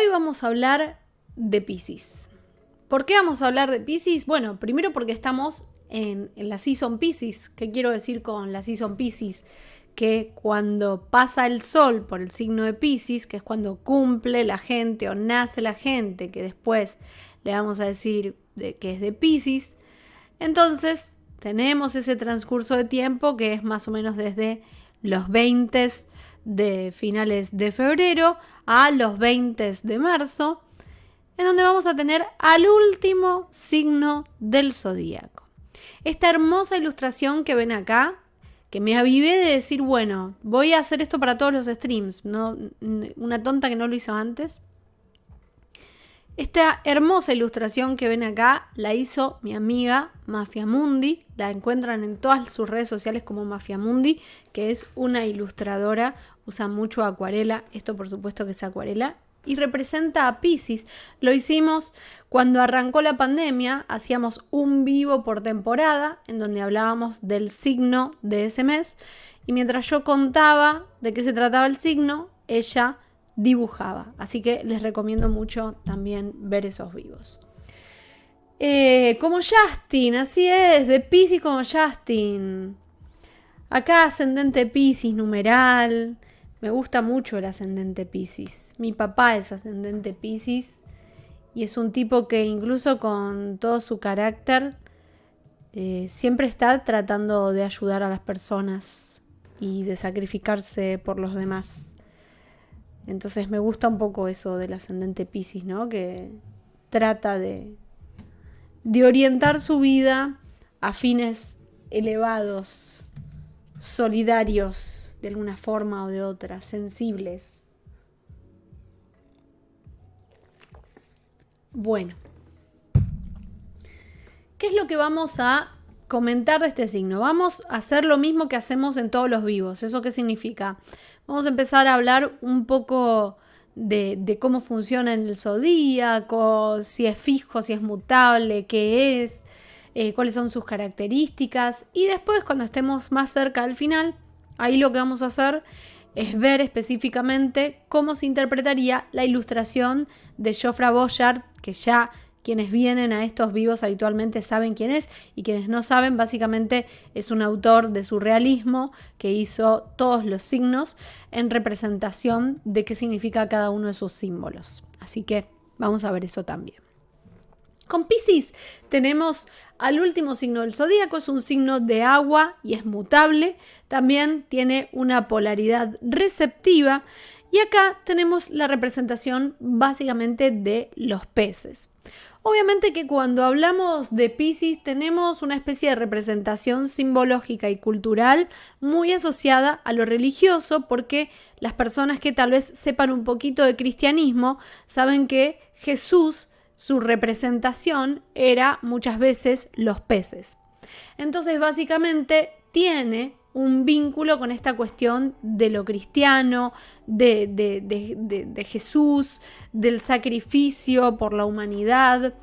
Hoy vamos a hablar de Piscis. ¿Por qué vamos a hablar de Piscis? Bueno, primero porque estamos en la Season Piscis. ¿Qué quiero decir con la Season Piscis? Que cuando pasa el sol por el signo de Piscis, que es cuando cumple la gente o nace la gente, que después le vamos a decir que es de Piscis, entonces tenemos ese transcurso de tiempo que es más o menos desde los 20 de finales de febrero a los 20 de marzo, en donde vamos a tener al último signo del zodíaco. Esta hermosa ilustración que ven acá, que me avivé de decir, bueno, voy a hacer esto para todos los streams, no, una tonta que no lo hizo antes. Esta hermosa ilustración que ven acá la hizo mi amiga Mafiamundi. La encuentran en todas sus redes sociales como Mafiamundi, que es una ilustradora, usa mucho acuarela. Esto por supuesto que es acuarela. Y representa a Piscis. Lo hicimos cuando arrancó la pandemia. Hacíamos un vivo por temporada en donde hablábamos del signo de ese mes. Y mientras yo contaba de qué se trataba el signo, ella dibujaba. Así que les recomiendo mucho también ver esos vivos. Como Justin, así es, de Piscis como Justin. Acá ascendente Piscis numeral. Me gusta mucho el ascendente Piscis. Mi papá es ascendente Piscis y es un tipo que incluso con todo su carácter siempre está tratando de ayudar a las personas y de sacrificarse por los demás. Entonces me gusta un poco eso del ascendente Piscis, ¿no? Que trata de orientar su vida a fines elevados, solidarios, de alguna forma o de otra, sensibles. Bueno, ¿qué es lo que vamos a comentar de este signo? Vamos a hacer lo mismo que hacemos en todos los vivos. ¿Eso qué significa? Vamos a empezar a hablar un poco de cómo funciona en el zodíaco, si es fijo, si es mutable, qué es, cuáles son sus características. Y después, cuando estemos más cerca del final, ahí lo que vamos a hacer es ver específicamente cómo se interpretaría la ilustración de Geoffrey Boyard, que ya quienes vienen a estos vivos habitualmente saben quién es, y quienes no saben, básicamente es un autor de surrealismo que hizo todos los signos en representación de qué significa cada uno de sus símbolos. Así que vamos a ver eso también. Con Piscis tenemos al último signo del zodíaco, es un signo de agua y es mutable, también tiene una polaridad receptiva y acá tenemos la representación básicamente de los peces. Obviamente que cuando hablamos de Piscis tenemos una especie de representación simbológica y cultural muy asociada a lo religioso, porque las personas que tal vez sepan un poquito de cristianismo saben que Jesús, su representación era muchas veces los peces. Entonces básicamente tiene un vínculo con esta cuestión de lo cristiano, de Jesús, del sacrificio por la humanidad.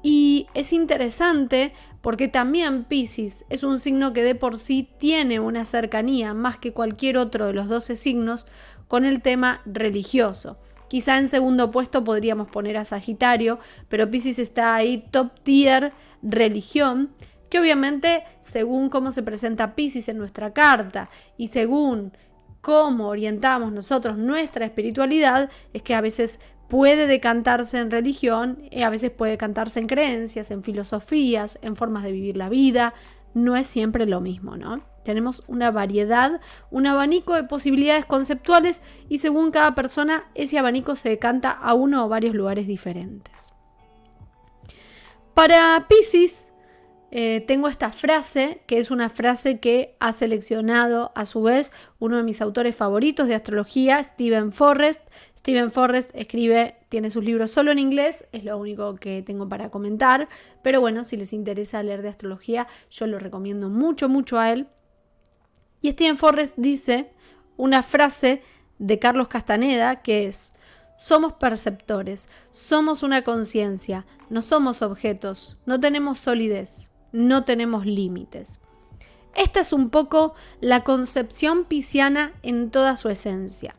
Y es interesante porque también Piscis es un signo que de por sí tiene una cercanía más que cualquier otro de los 12 signos con el tema religioso. Quizá en segundo puesto podríamos poner a Sagitario, pero Piscis está ahí top tier religión, que obviamente según cómo se presenta Piscis en nuestra carta y según cómo orientamos nosotros nuestra espiritualidad, es que a veces puede decantarse en religión, a veces puede decantarse en creencias, en filosofías, en formas de vivir la vida. No es siempre lo mismo, ¿no? Tenemos una variedad, un abanico de posibilidades conceptuales y según cada persona ese abanico se decanta a uno o varios lugares diferentes. Para Piscis tengo esta frase, que es una frase que ha seleccionado a su vez uno de mis autores favoritos de astrología, Steven Forrest. Steven Forrest tiene sus libros solo en inglés, es lo único que tengo para comentar, pero bueno, si les interesa leer de astrología, yo lo recomiendo mucho, mucho a él. Y Steven Forrest dice una frase de Carlos Castaneda que es: somos perceptores, somos una conciencia, no somos objetos, no tenemos solidez, no tenemos límites. Esta es un poco la concepción pisciana en toda su esencia.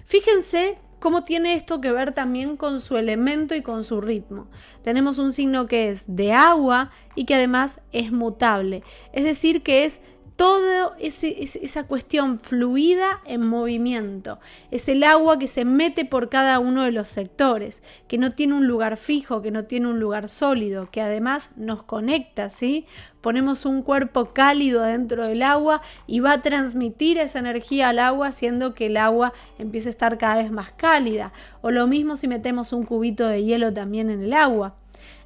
Fíjense ¿Cómo tiene esto que ver también con su elemento y con su ritmo? Tenemos un signo que es de agua y que además es mutable, es decir, que es toda esa cuestión fluida en movimiento. Es el agua que se mete por cada uno de los sectores, que no tiene un lugar fijo, que no tiene un lugar sólido, que además nos conecta, ¿sí? Ponemos un cuerpo cálido dentro del agua y va a transmitir esa energía al agua, haciendo que el agua empiece a estar cada vez más cálida. O lo mismo si metemos un cubito de hielo también en el agua.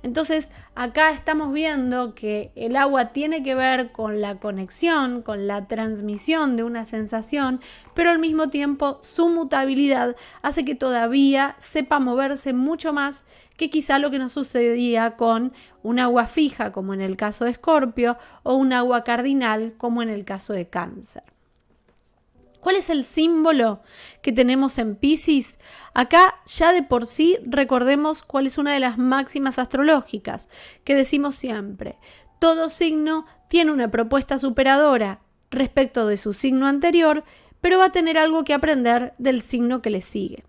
Entonces, acá estamos viendo que el agua tiene que ver con la conexión, con la transmisión de una sensación, pero al mismo tiempo su mutabilidad hace que todavía sepa moverse mucho más que quizá lo que nos sucedía con un agua fija, como en el caso de Escorpio, o un agua cardinal, como en el caso de Cáncer. ¿Cuál es el símbolo que tenemos en Piscis? Acá ya de por sí recordemos cuál es una de las máximas astrológicas que decimos siempre. Todo signo tiene una propuesta superadora respecto de su signo anterior, pero va a tener algo que aprender del signo que le sigue.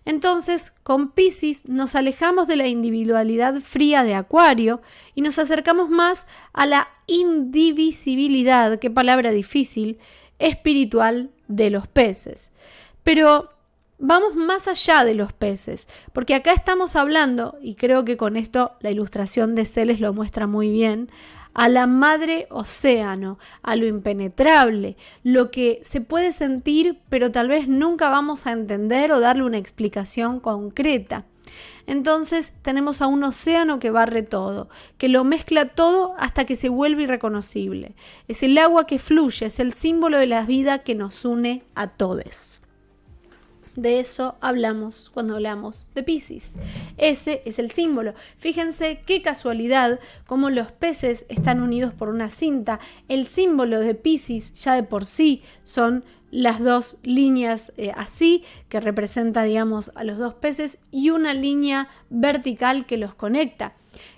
Entonces, con Piscis nos alejamos de la individualidad fría de Acuario y nos acercamos más a la indivisibilidad, qué palabra difícil, espiritual de los peces. Pero vamos más allá de los peces, porque acá estamos hablando, y creo que con esto la ilustración de Celes lo muestra muy bien, a la madre océano, a lo impenetrable, lo que se puede sentir, pero tal vez nunca vamos a entender o darle una explicación concreta. Entonces tenemos a un océano que barre todo, que lo mezcla todo hasta que se vuelve irreconocible. Es el agua que fluye, es el símbolo de la vida que nos une a todos. De eso hablamos cuando hablamos de Piscis. Ese es el símbolo. Fíjense qué casualidad, como los peces están unidos por una cinta. El símbolo de Piscis ya de por sí son las dos líneas así, que representa, digamos, a los dos peces, y una línea vertical que los conecta.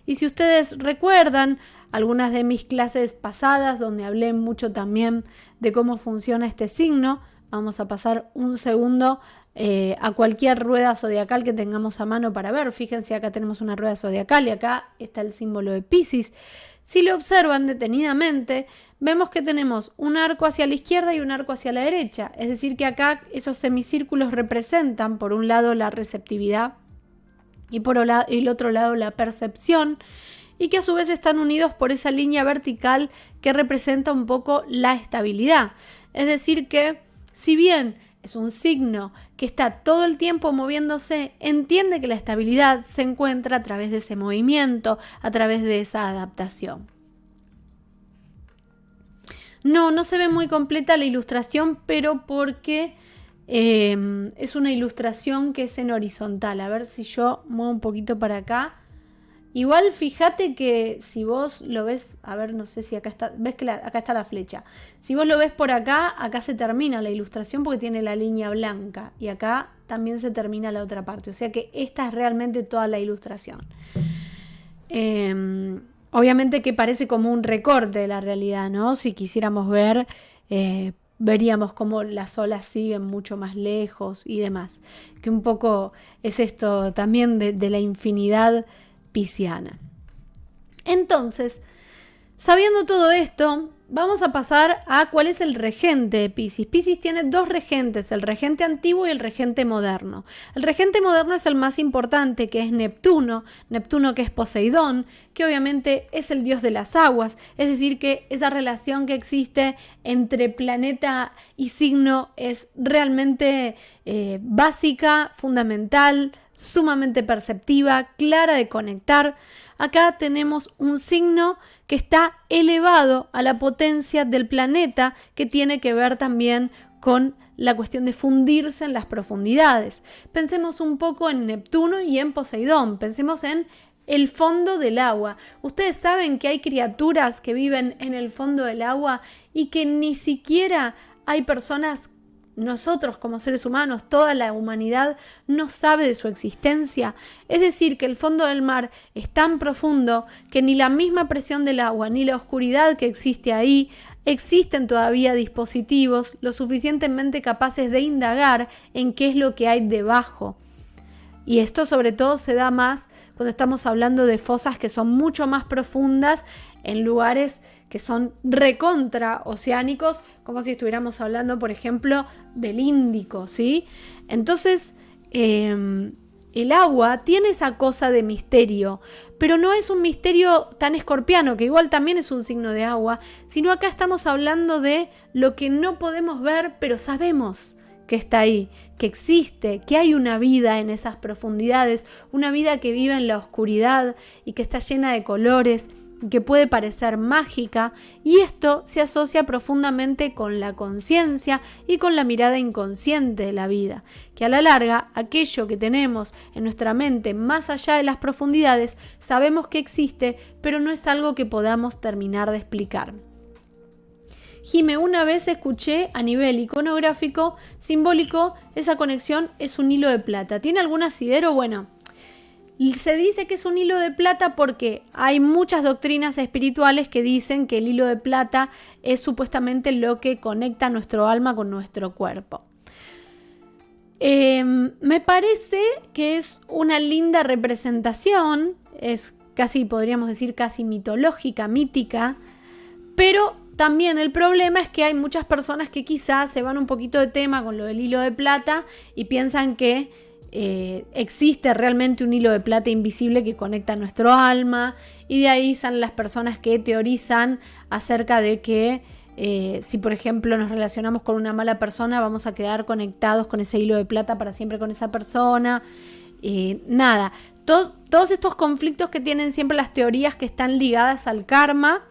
Y si ustedes recuerdan algunas de mis clases pasadas, donde hablé mucho también de cómo funciona este signo, vamos a pasar un segundo a cualquier rueda zodiacal que tengamos a mano para ver. Fíjense, acá tenemos una rueda zodiacal y acá está el símbolo de Piscis. Si lo observan detenidamente, vemos que tenemos un arco hacia la izquierda y un arco hacia la derecha. Es decir, que acá esos semicírculos representan, por un lado, la receptividad y por el otro lado, la percepción, y que a su vez están unidos por esa línea vertical que representa un poco la estabilidad. Es decir, que si bien es un signo que está todo el tiempo moviéndose, entiende que la estabilidad se encuentra a través de ese movimiento, a través de esa adaptación. No se ve muy completa la ilustración, pero porque es una ilustración que es en horizontal. A ver si yo muevo un poquito para acá. Igual fíjate que si vos lo ves, a ver, no sé si acá está, ves que acá está la flecha. Si vos lo ves por acá, acá se termina la ilustración porque tiene la línea blanca y acá también se termina la otra parte. O sea que esta es realmente toda la ilustración. Obviamente que parece como un recorte de la realidad, ¿no? Si quisiéramos ver, veríamos cómo las olas siguen mucho más lejos y demás. Que un poco es esto también de la infinidad pisciana. Entonces, sabiendo todo esto, vamos a pasar a cuál es el regente de Piscis. Piscis tiene dos regentes, el regente antiguo y el regente moderno. El regente moderno es el más importante, que es Neptuno que es Poseidón, que obviamente es el dios de las aguas, es decir, que esa relación que existe entre planeta y signo es realmente básica, fundamental, sumamente perceptiva, clara de conectar. Acá tenemos un signo que está elevado a la potencia del planeta, que tiene que ver también con la cuestión de fundirse en las profundidades. Pensemos un poco en Neptuno y en Poseidón, pensemos en el fondo del agua. Ustedes saben que hay criaturas que viven en el fondo del agua y que ni siquiera hay personas. Nosotros como seres humanos, toda la humanidad no sabe de su existencia. Es decir, que el fondo del mar es tan profundo que ni la misma presión del agua, ni la oscuridad que existe ahí, existen todavía dispositivos lo suficientemente capaces de indagar en qué es lo que hay debajo. Y esto sobre todo se da más cuando estamos hablando de fosas que son mucho más profundas en lugares que son recontra oceánicos, como si estuviéramos hablando, por ejemplo, del Índico, ¿sí? Entonces, el agua tiene esa cosa de misterio, pero no es un misterio tan escorpiano, que igual también es un signo de agua, sino acá estamos hablando de lo que no podemos ver, pero sabemos que está ahí, que existe, que hay una vida en esas profundidades, una vida que vive en la oscuridad y que está llena de colores, que puede parecer mágica, y esto se asocia profundamente con la conciencia y con la mirada inconsciente de la vida, que a la larga aquello que tenemos en nuestra mente más allá de las profundidades sabemos que existe, pero no es algo que podamos terminar de explicar. Jime, una vez escuché a nivel iconográfico, simbólico, esa conexión es un hilo de plata. ¿Tiene algún asidero? Bueno, se dice que es un hilo de plata porque hay muchas doctrinas espirituales que dicen que el hilo de plata es supuestamente lo que conecta nuestro alma con nuestro cuerpo. Me parece que es una linda representación, es casi, podríamos decir, casi mitológica, mítica, pero también el problema es que hay muchas personas que quizás se van un poquito de tema con lo del hilo de plata y piensan que existe realmente un hilo de plata invisible que conecta nuestro alma, y de ahí salen las personas que teorizan acerca de que si por ejemplo nos relacionamos con una mala persona vamos a quedar conectados con ese hilo de plata para siempre con esa persona. Todos estos conflictos que tienen siempre las teorías que están ligadas al karma,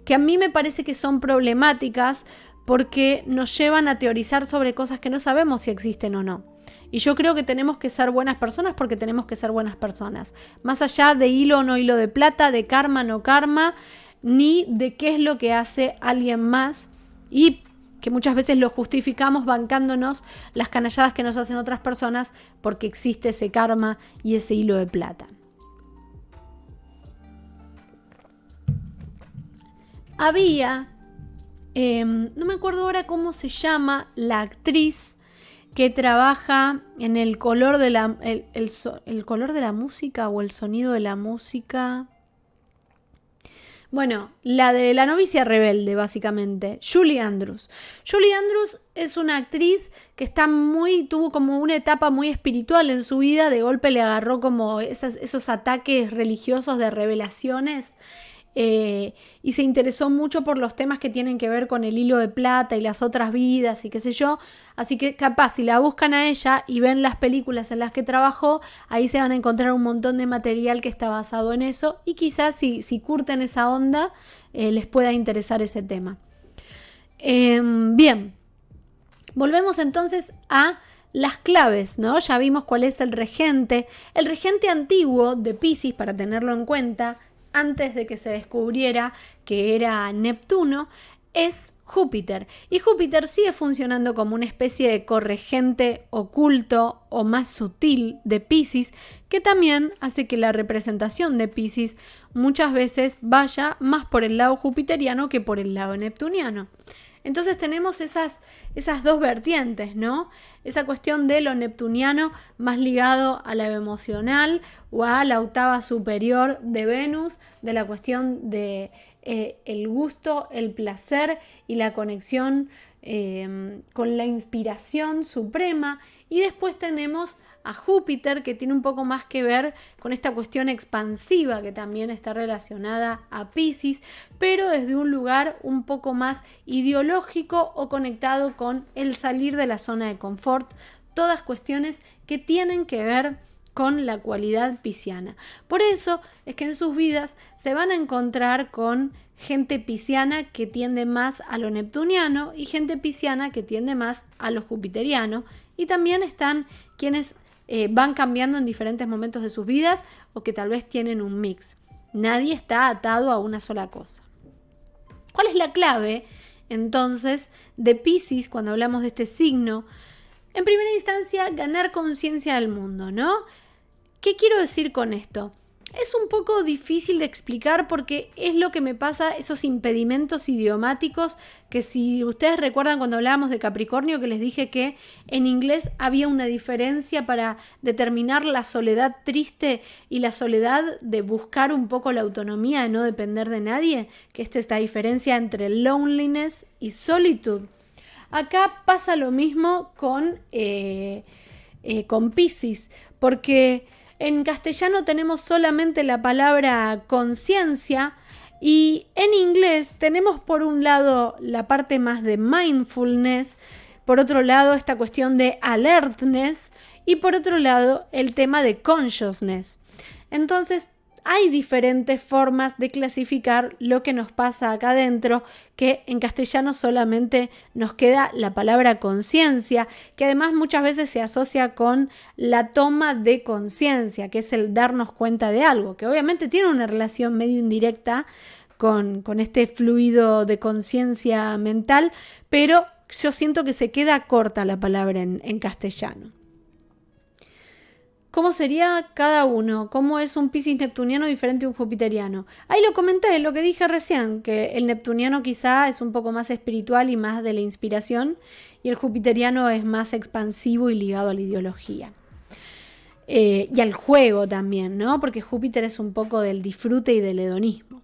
que a mí me parece que son problemáticas porque nos llevan a teorizar sobre cosas que no sabemos si existen o no. Y yo creo que tenemos que ser buenas personas porque tenemos que ser buenas personas. Más allá de hilo o no hilo de plata, de karma no karma, ni de qué es lo que hace alguien más, y que muchas veces lo justificamos bancándonos las canalladas que nos hacen otras personas porque existe ese karma y ese hilo de plata. Había, no me acuerdo ahora cómo se llama, la actriz que trabaja en el color de el color de la música o el sonido de la música. Bueno, la de La novicia rebelde, básicamente. Julie Andrews. Julie Andrews es una actriz que tuvo como una etapa muy espiritual en su vida. De golpe le agarró como esos ataques religiosos de revelaciones. Y se interesó mucho por los temas que tienen que ver con el hilo de plata y las otras vidas y qué sé yo. Así que capaz si la buscan a ella y ven las películas en las que trabajó, ahí se van a encontrar un montón de material que está basado en eso, y quizás si curten esa onda les pueda interesar ese tema. Bien, volvemos entonces a las claves, ¿no? Ya vimos cuál es el regente. El regente antiguo de Piscis, para tenerlo en cuenta, antes de que se descubriera que era Neptuno, es Júpiter. Y Júpiter sigue funcionando como una especie de corregente oculto o más sutil de Piscis, que también hace que la representación de Piscis muchas veces vaya más por el lado jupiteriano que por el lado neptuniano. Entonces tenemos esas dos vertientes, ¿no? Esa cuestión de lo neptuniano más ligado a lo emocional o a la octava superior de Venus, de la cuestión de el gusto, el placer y la conexión con la inspiración suprema. Y después tenemos a Júpiter, que tiene un poco más que ver con esta cuestión expansiva que también está relacionada a Piscis, pero desde un lugar un poco más ideológico o conectado con el salir de la zona de confort. Todas cuestiones que tienen que ver con la cualidad pisciana. Por eso es que en sus vidas se van a encontrar con gente pisciana que tiende más a lo neptuniano y gente pisciana que tiende más a lo jupiteriano, y también están quienes van cambiando en diferentes momentos de sus vidas o que tal vez tienen un mix. Nadie está atado a una sola cosa. ¿Cuál es la clave entonces de Piscis cuando hablamos de este signo? En primera instancia, ganar conciencia del mundo, ¿no? ¿Qué quiero decir con esto? Es un poco difícil de explicar porque es lo que me pasa, esos impedimentos idiomáticos, que si ustedes recuerdan cuando hablábamos de Capricornio, que les dije que en inglés había una diferencia para determinar la soledad triste y la soledad de buscar un poco la autonomía, de no depender de nadie, que esta diferencia entre loneliness y solitude. Acá pasa lo mismo con Piscis, porque en castellano tenemos solamente la palabra conciencia y en inglés tenemos por un lado la parte más de mindfulness, por otro lado esta cuestión de alertness y por otro lado el tema de consciousness. Entonces hay diferentes formas de clasificar lo que nos pasa acá adentro, que en castellano solamente nos queda la palabra conciencia, que además muchas veces se asocia con la toma de conciencia, que es el darnos cuenta de algo, que obviamente tiene una relación medio indirecta con este fluido de conciencia mental, pero yo siento que se queda corta la palabra en castellano. ¿Cómo sería cada uno? ¿Cómo es un Piscis neptuniano diferente a un jupiteriano? Ahí lo comenté, lo que dije recién, que el neptuniano quizá es un poco más espiritual y más de la inspiración, y el jupiteriano es más expansivo y ligado a la ideología. Y al juego también, ¿no? Porque Júpiter es un poco del disfrute y del hedonismo.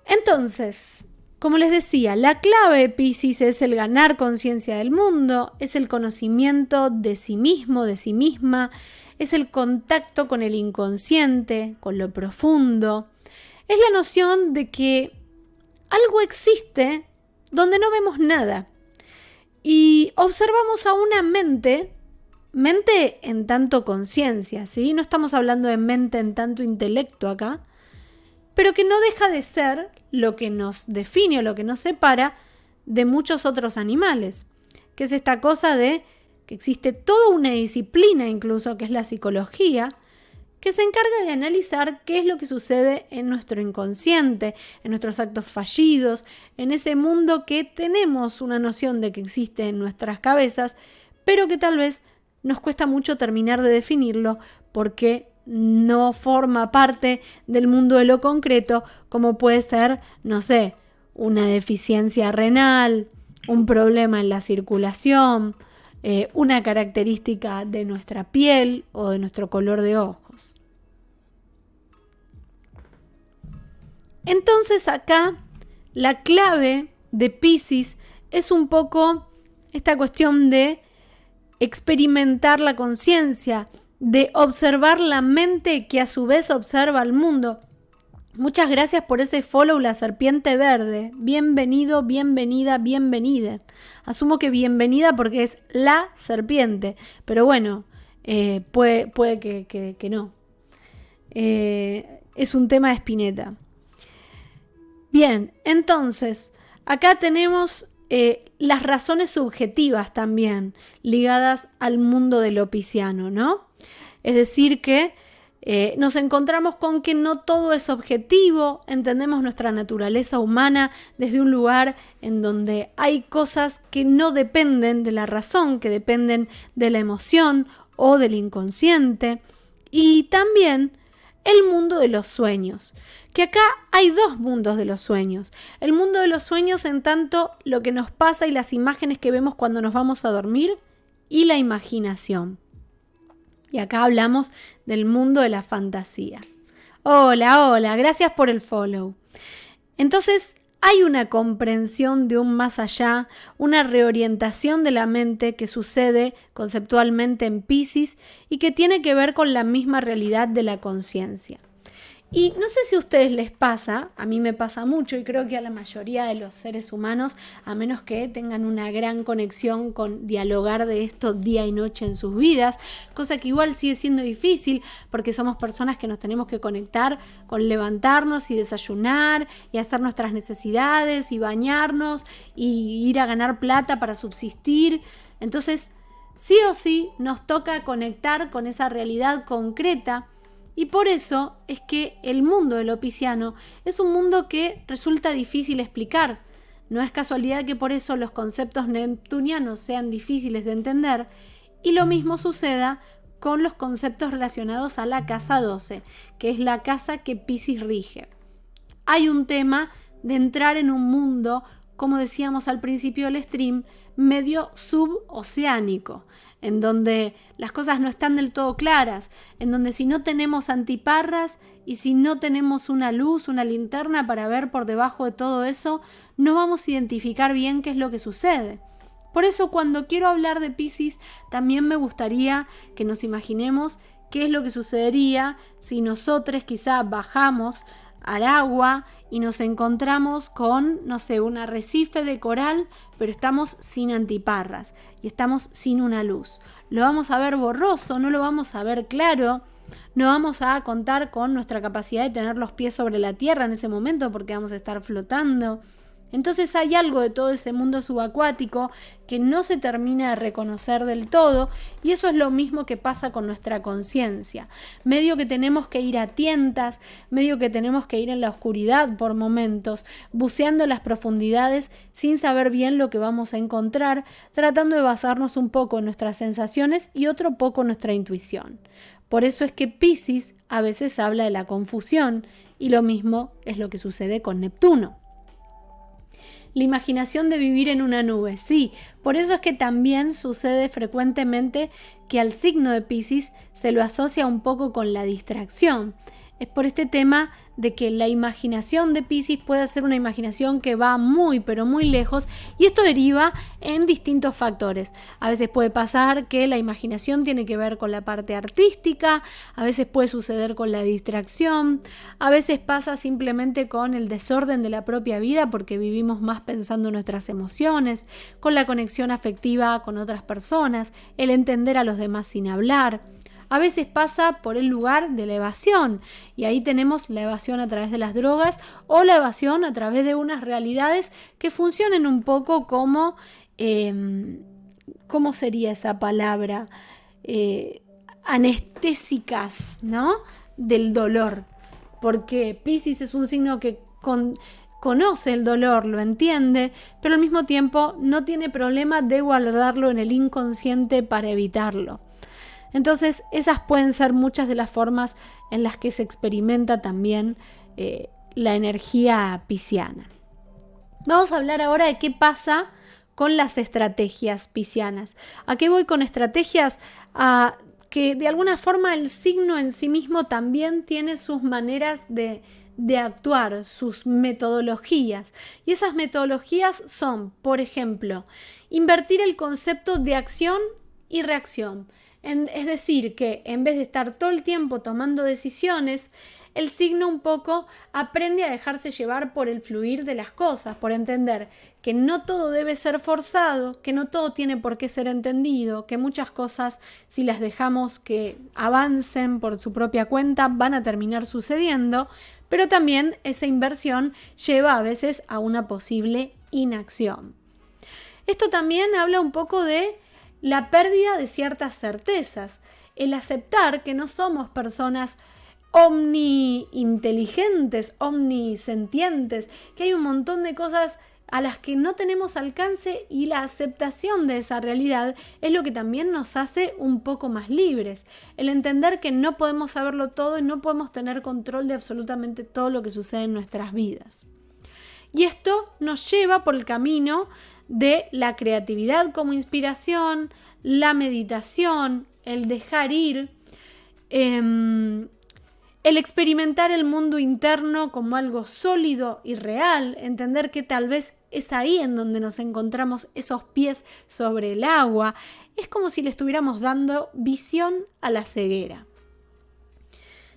Entonces, como les decía, la clave de Piscis es el ganar conciencia del mundo, es el conocimiento de sí mismo, de sí misma, es el contacto con el inconsciente, con lo profundo. Es la noción de que algo existe donde no vemos nada. Y observamos a una mente en tanto conciencia, ¿sí? No estamos hablando de mente en tanto intelecto acá, pero que no deja de ser lo que nos define o lo que nos separa de muchos otros animales, que es esta cosa de que existe toda una disciplina incluso, que es la psicología, que se encarga de analizar qué es lo que sucede en nuestro inconsciente, en nuestros actos fallidos, en ese mundo que tenemos una noción de que existe en nuestras cabezas, pero que tal vez nos cuesta mucho terminar de definirlo porque no forma parte del mundo de lo concreto, como puede ser, no sé, una deficiencia renal, un problema en la circulación, una característica de nuestra piel o de nuestro color de ojos. Entonces acá la clave de Piscis es un poco esta cuestión de experimentar la conciencia, de observar la mente que a su vez observa al mundo. Muchas gracias por ese follow, la serpiente verde. Bienvenido, bienvenida, bienvenida. Asumo que bienvenida porque es la serpiente, pero bueno, puede que no. Es un tema de Spinetta. Bien, entonces, acá tenemos las razones subjetivas también ligadas al mundo de lo pisciano, ¿no? Es decir que nos encontramos con que no todo es objetivo, entendemos nuestra naturaleza humana desde un lugar en donde hay cosas que no dependen de la razón, que dependen de la emoción o del inconsciente, y también el mundo de los sueños, que acá hay dos mundos de los sueños. El mundo de los sueños en tanto lo que nos pasa y las imágenes que vemos cuando nos vamos a dormir y la imaginación. Y acá hablamos del mundo de la fantasía. Hola, gracias por el follow. Entonces, hay una comprensión de un más allá, una reorientación de la mente que sucede conceptualmente en Piscis y que tiene que ver con la misma realidad de la conciencia. Y no sé si a ustedes les pasa, a mí me pasa mucho y creo que a la mayoría de los seres humanos, a menos que tengan una gran conexión con dialogar de esto día y noche en sus vidas, cosa que igual sigue siendo difícil porque somos personas que nos tenemos que conectar con levantarnos y desayunar y hacer nuestras necesidades y bañarnos y ir a ganar plata para subsistir. Entonces, sí o sí nos toca conectar con esa realidad concreta. Y por eso es que el mundo de lo pisciano es un mundo que resulta difícil explicar. No es casualidad que por eso los conceptos neptunianos sean difíciles de entender y lo mismo suceda con los conceptos relacionados a la casa 12, que es la casa que Piscis rige. Hay un tema de entrar en un mundo, como decíamos al principio del stream, medio suboceánico, en donde las cosas no están del todo claras, en donde si no tenemos antiparras y si no tenemos una luz, una linterna para ver por debajo de todo eso, no vamos a identificar bien qué es lo que sucede. Por eso cuando quiero hablar de Piscis, también me gustaría que nos imaginemos qué es lo que sucedería si nosotros quizá bajamos al agua y nos encontramos con, no sé, un arrecife de coral, pero estamos sin antiparras y estamos sin una luz. Lo vamos a ver borroso, no lo vamos a ver claro, no vamos a contar con nuestra capacidad de tener los pies sobre la tierra en ese momento porque vamos a estar flotando. Entonces hay algo de todo ese mundo subacuático que no se termina de reconocer del todo, y eso es lo mismo que pasa con nuestra conciencia. Medio que tenemos que ir a tientas, medio que tenemos que ir en la oscuridad por momentos, buceando las profundidades sin saber bien lo que vamos a encontrar, tratando de basarnos un poco en nuestras sensaciones y otro poco en nuestra intuición. Por eso es que Piscis a veces habla de la confusión, y lo mismo es lo que sucede con Neptuno. La imaginación de vivir en una nube, sí, por eso es que también sucede frecuentemente que al signo de Piscis se lo asocia un poco con la distracción. Es por este tema de que la imaginación de Piscis puede ser una imaginación que va muy pero muy lejos, y esto deriva en distintos factores. A veces puede pasar que la imaginación tiene que ver con la parte artística, a veces puede suceder con la distracción, a veces pasa simplemente con el desorden de la propia vida porque vivimos más pensando en nuestras emociones, con la conexión afectiva con otras personas, el entender a los demás sin hablar. A veces pasa por el lugar de la evasión, y ahí tenemos la evasión a través de las drogas o la evasión a través de unas realidades que funcionen un poco como, ¿cómo sería esa palabra? Anestésicas, ¿no? Del dolor, porque Piscis es un signo que conoce el dolor, lo entiende, pero al mismo tiempo no tiene problema de guardarlo en el inconsciente para evitarlo. Entonces, esas pueden ser muchas de las formas en las que se experimenta también la energía pisciana. Vamos a hablar ahora de qué pasa con las estrategias piscianas. ¿A qué voy con estrategias? A que de alguna forma el signo en sí mismo también tiene sus maneras de actuar, sus metodologías. Y esas metodologías son, por ejemplo, invertir el concepto de acción y reacción. Es decir, que en vez de estar todo el tiempo tomando decisiones, el signo un poco aprende a dejarse llevar por el fluir de las cosas, por entender que no todo debe ser forzado, que no todo tiene por qué ser entendido, que muchas cosas, si las dejamos que avancen por su propia cuenta, van a terminar sucediendo, pero también esa inversión lleva a veces a una posible inacción. Esto también habla un poco de la pérdida de ciertas certezas, el aceptar que no somos personas omniinteligentes, omnisentientes, que hay un montón de cosas a las que no tenemos alcance, y la aceptación de esa realidad es lo que también nos hace un poco más libres. El entender que no podemos saberlo todo y no podemos tener control de absolutamente todo lo que sucede en nuestras vidas. Y esto nos lleva por el camino de la creatividad como inspiración, la meditación, el dejar ir, el experimentar el mundo interno como algo sólido y real, entender que tal vez es ahí en donde nos encontramos esos pies sobre el agua. Es como si le estuviéramos dando visión a la ceguera.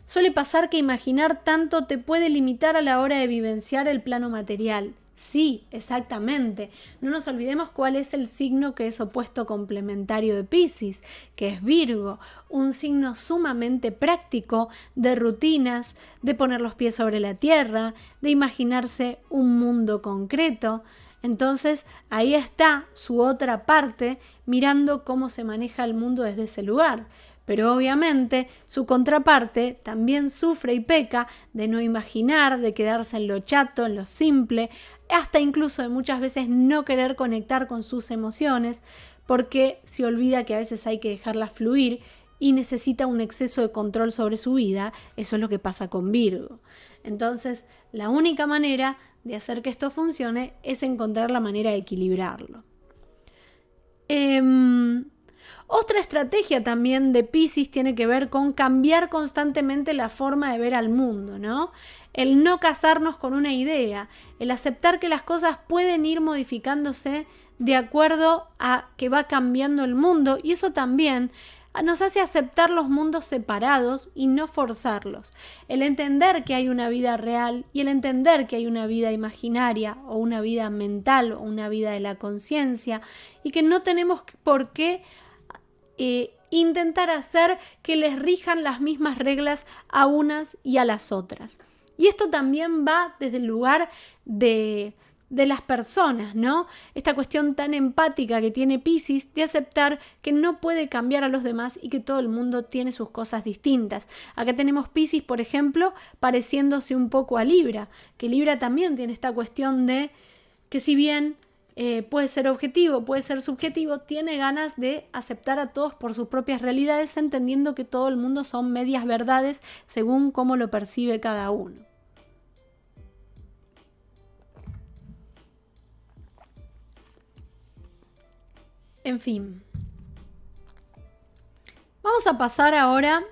Suele pasar que imaginar tanto te puede limitar a la hora de vivenciar el plano material. Sí, exactamente. No nos olvidemos cuál es el signo que es opuesto complementario de Piscis, que es Virgo, un signo sumamente práctico, de rutinas, de poner los pies sobre la tierra, de imaginarse un mundo concreto. Entonces, ahí está su otra parte, mirando cómo se maneja el mundo desde ese lugar. Pero obviamente su contraparte también sufre y peca de no imaginar, de quedarse en lo chato, en lo simple, hasta incluso de muchas veces no querer conectar con sus emociones, porque se olvida que a veces hay que dejarlas fluir y necesita un exceso de control sobre su vida. Eso es lo que pasa con Virgo. Entonces, la única manera de hacer que esto funcione es encontrar la manera de equilibrarlo. Otra estrategia también de Piscis tiene que ver con cambiar constantemente la forma de ver al mundo, ¿no? El no casarnos con una idea, el aceptar que las cosas pueden ir modificándose de acuerdo a que va cambiando el mundo, y eso también nos hace aceptar los mundos separados y no forzarlos. El entender que hay una vida real y el entender que hay una vida imaginaria o una vida mental o una vida de la conciencia, y que no tenemos por qué intentar hacer que les rijan las mismas reglas a unas y a las otras. Y esto también va desde el lugar de las personas, ¿no? Esta cuestión tan empática que tiene Piscis de aceptar que no puede cambiar a los demás y que todo el mundo tiene sus cosas distintas. Acá tenemos Piscis, por ejemplo, pareciéndose un poco a Libra, que Libra también tiene esta cuestión de que si bien puede ser objetivo, puede ser subjetivo, tiene ganas de aceptar a todos por sus propias realidades, entendiendo que todo el mundo son medias verdades según cómo lo percibe cada uno. En fin, vamos a pasar ahora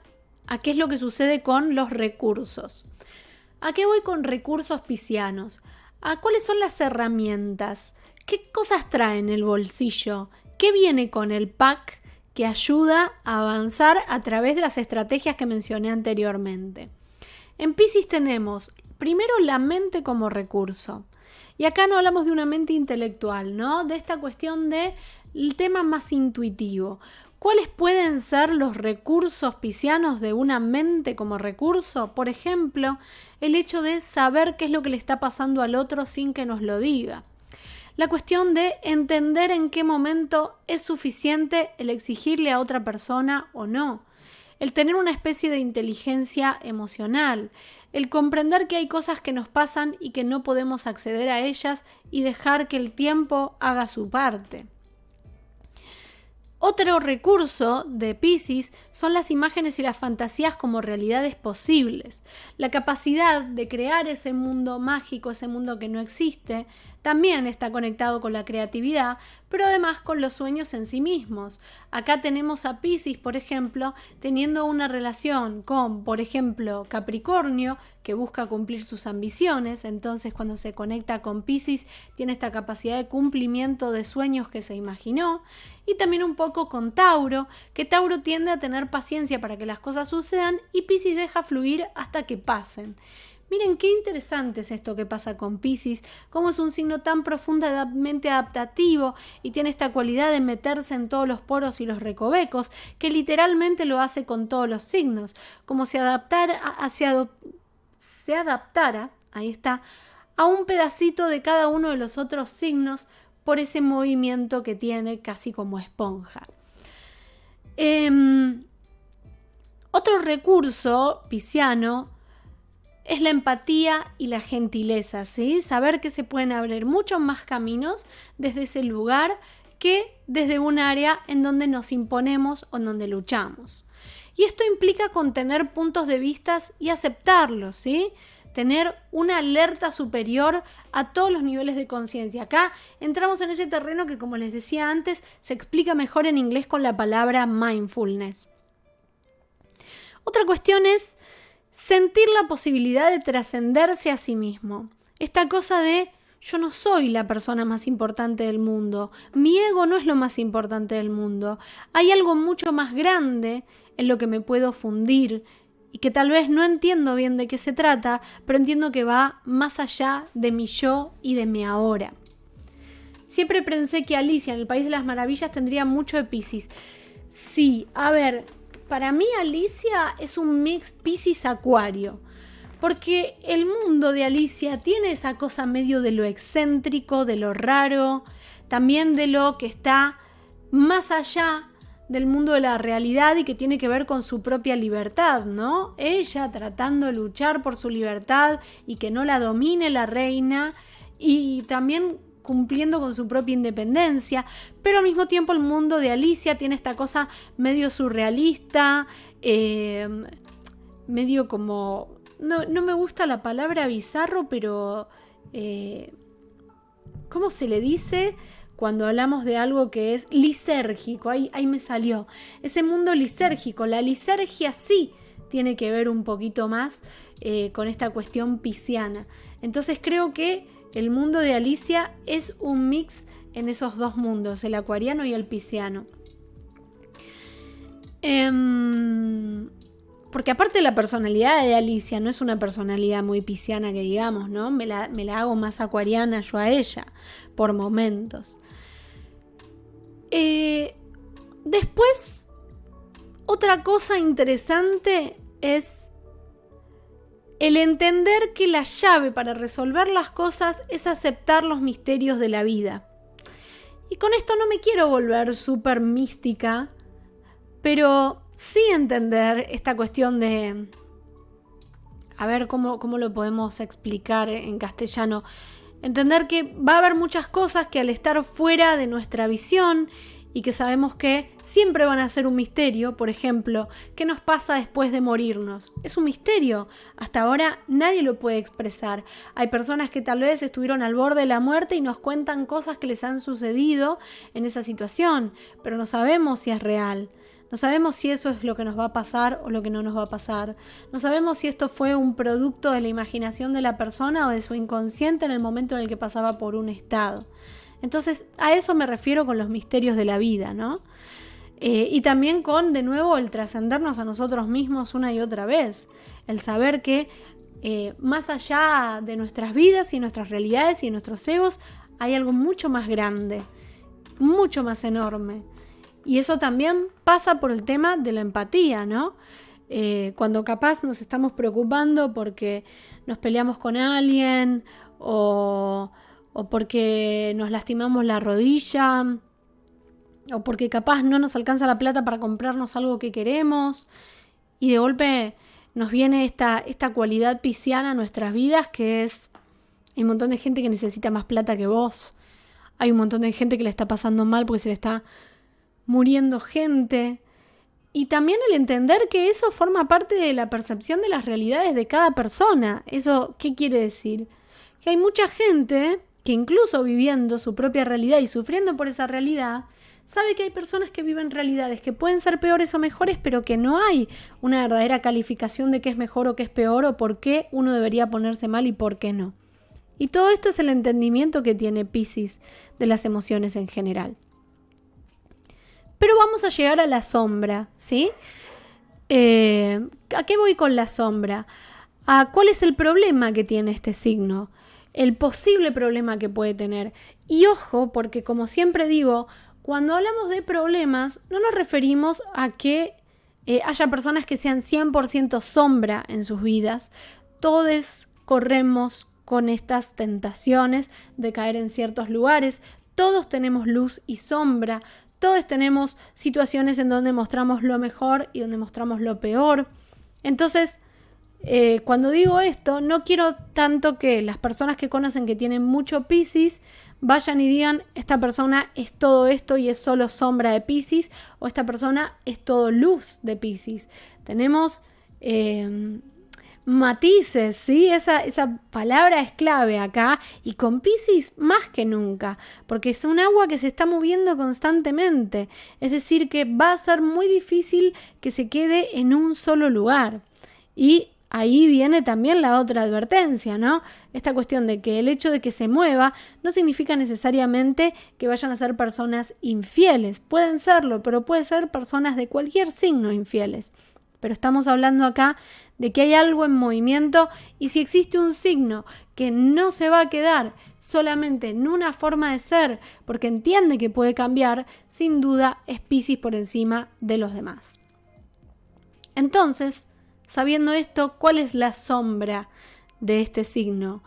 a qué es lo que sucede con los recursos. ¿A qué voy con recursos piscianos? ¿A cuáles son las herramientas? ¿Qué cosas trae en el bolsillo? ¿Qué viene con el pack que ayuda a avanzar a través de las estrategias que mencioné anteriormente? En Piscis tenemos primero la mente como recurso. Y acá no hablamos de una mente intelectual, ¿no? De esta cuestión del tema más intuitivo. ¿Cuáles pueden ser los recursos piscianos de una mente como recurso? Por ejemplo, el hecho de saber qué es lo que le está pasando al otro sin que nos lo diga. La cuestión de entender en qué momento es suficiente el exigirle a otra persona o no. El tener una especie de inteligencia emocional. El comprender que hay cosas que nos pasan y que no podemos acceder a ellas y dejar que el tiempo haga su parte. Otro recurso de Piscis son las imágenes y las fantasías como realidades posibles. La capacidad de crear ese mundo mágico, ese mundo que no existe, también está conectado con la creatividad, pero además con los sueños en sí mismos. Acá tenemos a Piscis, por ejemplo, teniendo una relación con, por ejemplo, Capricornio, que busca cumplir sus ambiciones. Entonces, cuando se conecta con Piscis, tiene esta capacidad de cumplimiento de sueños que se imaginó. Y también un poco con Tauro, que Tauro tiende a tener paciencia para que las cosas sucedan y Piscis deja fluir hasta que pasen. Miren qué interesante es esto que pasa con Piscis, cómo es un signo tan profundamente adaptativo y tiene esta cualidad de meterse en todos los poros y los recovecos, que literalmente lo hace con todos los signos, como si se adaptara, ahí está, a un pedacito de cada uno de los otros signos por ese movimiento que tiene casi como esponja. Otro recurso pisciano es la empatía y la gentileza, ¿sí? Saber que se pueden abrir muchos más caminos desde ese lugar que desde un área en donde nos imponemos o en donde luchamos. Y esto implica contener puntos de vista y aceptarlos, ¿sí? Tener una alerta superior a todos los niveles de conciencia. Acá entramos en ese terreno que, como les decía antes, se explica mejor en inglés con la palabra mindfulness. Otra cuestión es sentir la posibilidad de trascenderse a sí mismo. Esta cosa de yo no soy la persona más importante del mundo, mi ego no es lo más importante del mundo, hay algo mucho más grande en lo que me puedo fundir y que tal vez no entiendo bien de qué se trata, pero entiendo que va más allá de mi yo y de mi ahora. Siempre pensé que Alicia en el País de las Maravillas tendría mucho de Piscis. Sí, a ver, para mí Alicia es un mix Piscis-Acuario, porque el mundo de Alicia tiene esa cosa medio de lo excéntrico, de lo raro, también de lo que está más allá del mundo de la realidad y que tiene que ver con su propia libertad, ¿no? Ella tratando de luchar por su libertad y que no la domine la reina, y también cumpliendo con su propia independencia, pero al mismo tiempo el mundo de Alicia tiene esta cosa medio surrealista, medio como... No me gusta la palabra bizarro, pero... ¿cómo se le dice cuando hablamos de algo que es lisérgico? Ahí me salió. Ese mundo lisérgico, la lisergia sí tiene que ver un poquito más con esta cuestión pisciana. Entonces creo que el mundo de Alicia es un mix en esos dos mundos, el acuariano y el pisciano. Porque aparte la personalidad de Alicia no es una personalidad muy pisciana que digamos, ¿no? Me la hago más acuariana yo a ella, por momentos. Después, otra cosa interesante es el entender que la llave para resolver las cosas es aceptar los misterios de la vida. Y con esto no me quiero volver súper mística, pero sí entender esta cuestión de... A ver cómo lo podemos explicar en castellano. Entender que va a haber muchas cosas que al estar fuera de nuestra visión y que sabemos que siempre van a ser un misterio, por ejemplo, ¿qué nos pasa después de morirnos? Es un misterio. Hasta ahora nadie lo puede expresar. Hay personas que tal vez estuvieron al borde de la muerte y nos cuentan cosas que les han sucedido en esa situación, pero no sabemos si es real. No sabemos si eso es lo que nos va a pasar o lo que no nos va a pasar. No sabemos si esto fue un producto de la imaginación de la persona o de su inconsciente en el momento en el que pasaba por un estado. Entonces, a eso me refiero con los misterios de la vida, ¿no? Y también con, de nuevo, el trascendernos a nosotros mismos una y otra vez. El saber que más allá de nuestras vidas y nuestras realidades y nuestros egos, hay algo mucho más grande, mucho más enorme. Y eso también pasa por el tema de la empatía, ¿no? Cuando capaz nos estamos preocupando porque nos peleamos con alguien o porque nos lastimamos la rodilla o porque capaz no nos alcanza la plata para comprarnos algo que queremos y de golpe nos viene esta cualidad pisciana a nuestras vidas que es: hay un montón de gente que necesita más plata que vos, hay un montón de gente que le está pasando mal porque se le está muriendo gente. Y también el entender que eso forma parte de la percepción de las realidades de cada persona. ¿Eso qué quiere decir? Que hay mucha gente que incluso viviendo su propia realidad y sufriendo por esa realidad, sabe que hay personas que viven realidades que pueden ser peores o mejores, pero que no hay una verdadera calificación de qué es mejor o qué es peor o por qué uno debería ponerse mal y por qué no. Y todo esto es el entendimiento que tiene Piscis de las emociones en general. Pero vamos a llegar a la sombra, ¿sí? ¿A qué voy con la sombra? ¿A cuál es el problema que tiene este signo? El posible problema que puede tener. Y ojo, porque como siempre digo, cuando hablamos de problemas, no nos referimos a que haya personas que sean 100% sombra en sus vidas. Todos corremos con estas tentaciones de caer en ciertos lugares. Todos tenemos luz y sombra. Todos tenemos situaciones en donde mostramos lo mejor y donde mostramos lo peor. Entonces, cuando digo esto, no quiero tanto que las personas que conocen que tienen mucho Piscis vayan y digan: esta persona es todo esto y es solo sombra de Piscis, o esta persona es todo luz de Piscis. Tenemos matices, ¿sí? Esa palabra es clave acá, y con Piscis más que nunca, porque es un agua que se está moviendo constantemente, es decir, que va a ser muy difícil que se quede en un solo lugar. Y ahí viene también la otra advertencia, ¿no? Esta cuestión de que el hecho de que se mueva no significa necesariamente que vayan a ser personas infieles. Pueden serlo, pero pueden ser personas de cualquier signo infieles. Pero estamos hablando acá de que hay algo en movimiento, y si existe un signo que no se va a quedar solamente en una forma de ser porque entiende que puede cambiar, sin duda es Piscis por encima de los demás. Entonces, sabiendo esto, ¿cuál es la sombra de este signo?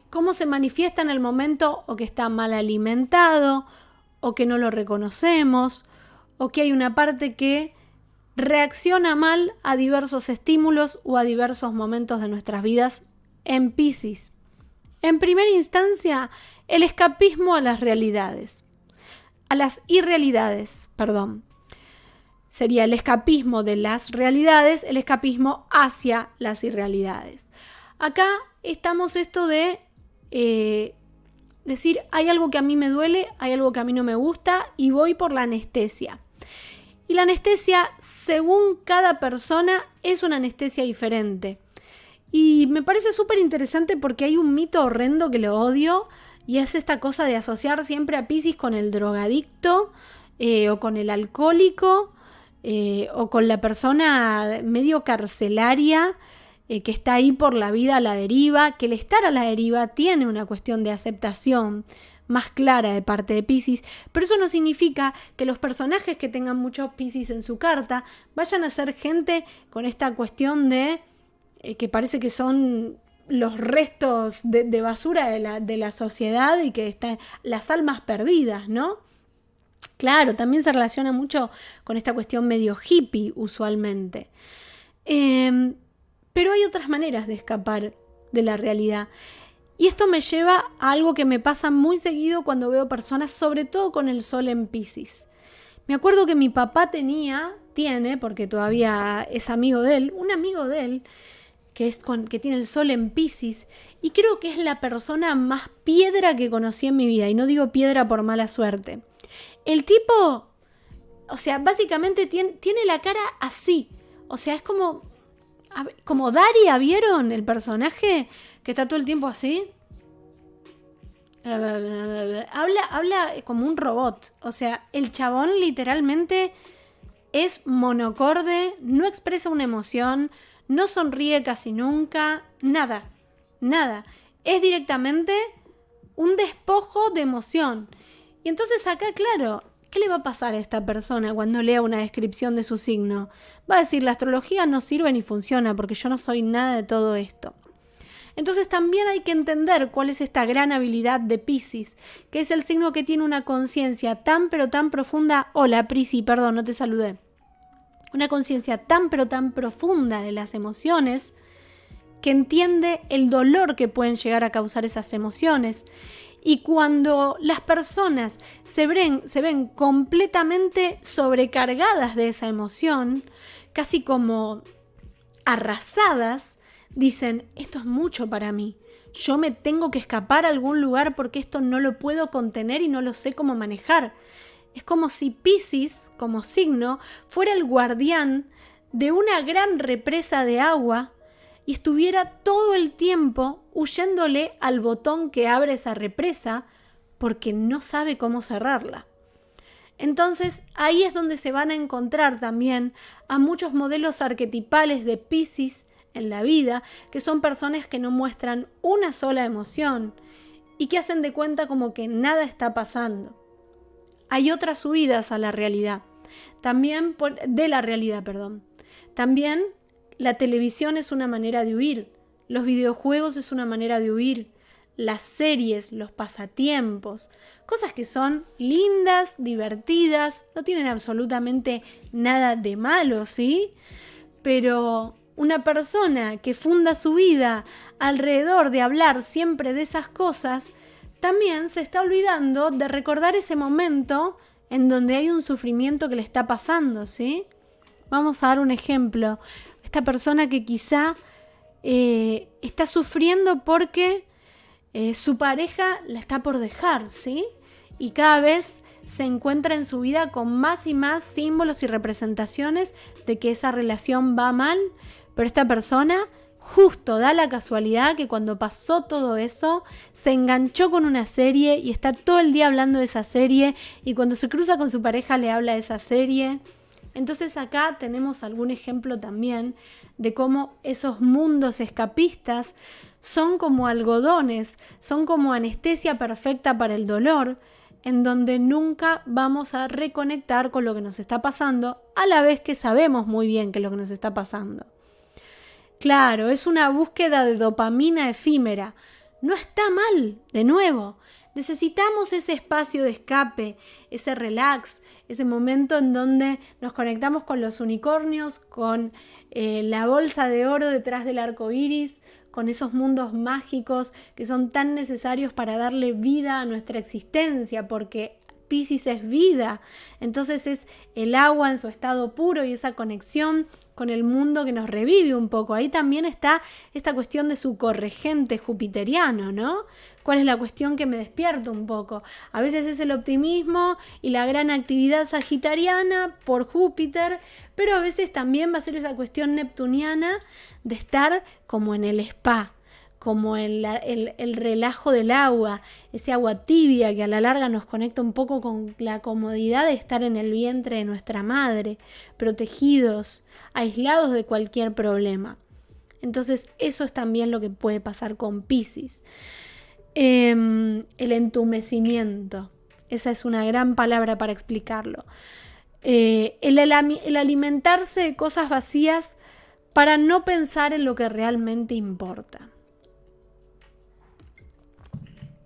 ¿Cómo se manifiesta en el momento o que está mal alimentado, o que no lo reconocemos, o que hay una parte que reacciona mal a diversos estímulos o a diversos momentos de nuestras vidas en Piscis? En primera instancia, el escapismo a las realidades. A las irrealidades, perdón. Sería el escapismo de las realidades, el escapismo hacia las irrealidades. Acá estamos esto de decir, hay algo que a mí me duele, hay algo que a mí no me gusta y voy por la anestesia. Y la anestesia, según cada persona, es una anestesia diferente. Y me parece súper interesante porque hay un mito horrendo que lo odio y es esta cosa de asociar siempre a Piscis con el drogadicto o con el alcohólico o con la persona medio carcelaria que está ahí por la vida a la deriva, que el estar a la deriva tiene una cuestión de aceptación más clara de parte de Piscis, pero eso no significa que los personajes que tengan muchos Piscis en su carta vayan a ser gente con esta cuestión de que parece que son los restos de basura de la sociedad y que están las almas perdidas, ¿no? Claro, también se relaciona mucho con esta cuestión medio hippie usualmente. Pero hay otras maneras de escapar de la realidad. Y esto me lleva a algo que me pasa muy seguido cuando veo personas, sobre todo con el sol en Piscis. Me acuerdo que mi papá tiene, porque todavía es amigo de él, un amigo de él que tiene el sol en Piscis, y creo que es la persona más piedra que conocí en mi vida, y no digo piedra por mala suerte. El tipo, o sea, básicamente tiene la cara así, o sea, es como Daria, ¿vieron el personaje? Que está todo el tiempo así. Habla como un robot, o sea, el chabón literalmente es monocorde, no expresa una emoción, no sonríe casi nunca, nada. Es directamente un despojo de emoción. Y entonces acá, claro, ¿qué le va a pasar a esta persona cuando lea una descripción de su signo? Va a decir, la astrología no sirve ni funciona porque yo no soy nada de todo esto. Entonces también hay que entender cuál es esta gran habilidad de Piscis, que es el signo que tiene una conciencia tan pero tan profunda. Hola, Prisi, perdón, no te saludé. Una conciencia tan pero tan profunda de las emociones que entiende el dolor que pueden llegar a causar esas emociones. Y cuando las personas se ven completamente sobrecargadas de esa emoción, casi como arrasadas, dicen, esto es mucho para mí. Yo me tengo que escapar a algún lugar porque esto no lo puedo contener y no lo sé cómo manejar. Es como si Piscis, como signo, fuera el guardián de una gran represa de agua y estuviera todo el tiempo huyéndole al botón que abre esa represa porque no sabe cómo cerrarla. Entonces ahí es donde se van a encontrar también a muchos modelos arquetipales de Piscis en la vida, que son personas que no muestran una sola emoción y que hacen de cuenta como que nada está pasando. Hay otras huidas a la realidad, también de la realidad. También la televisión es una manera de huir, los videojuegos es una manera de huir, las series, los pasatiempos, cosas que son lindas, divertidas, no tienen absolutamente nada de malo, ¿sí? Pero una persona que funda su vida alrededor de hablar siempre de esas cosas, también se está olvidando de recordar ese momento en donde hay un sufrimiento que le está pasando, ¿sí? Vamos a dar un ejemplo. Esta persona que quizá está sufriendo porque su pareja la está por dejar, ¿sí? Y cada vez se encuentra en su vida con más y más símbolos y representaciones de que esa relación va mal, pero esta persona justo da la casualidad que cuando pasó todo eso se enganchó con una serie y está todo el día hablando de esa serie y cuando se cruza con su pareja le habla de esa serie. Entonces acá tenemos algún ejemplo también de cómo esos mundos escapistas son como algodones, son como anestesia perfecta para el dolor, en donde nunca vamos a reconectar con lo que nos está pasando, a la vez que sabemos muy bien qué es lo que nos está pasando. Claro, es una búsqueda de dopamina efímera. No está mal, de nuevo. Necesitamos ese espacio de escape, ese relax, ese momento en donde nos conectamos con los unicornios, con la bolsa de oro detrás del arco iris, con esos mundos mágicos que son tan necesarios para darle vida a nuestra existencia, porque Piscis es vida, entonces es el agua en su estado puro y esa conexión con el mundo que nos revive un poco. Ahí también está esta cuestión de su corregente jupiteriano, ¿no? ¿Cuál es la cuestión que me despierta un poco? A veces es el optimismo y la gran actividad sagitariana por Júpiter, pero a veces también va a ser esa cuestión neptuniana de estar como en el spa, como el relajo del agua, ese agua tibia que a la larga nos conecta un poco con la comodidad de estar en el vientre de nuestra madre, protegidos, aislados de cualquier problema. Entonces eso es también lo que puede pasar con Piscis. El entumecimiento, esa es una gran palabra para explicarlo. El alimentarse de cosas vacías para no pensar en lo que realmente importa.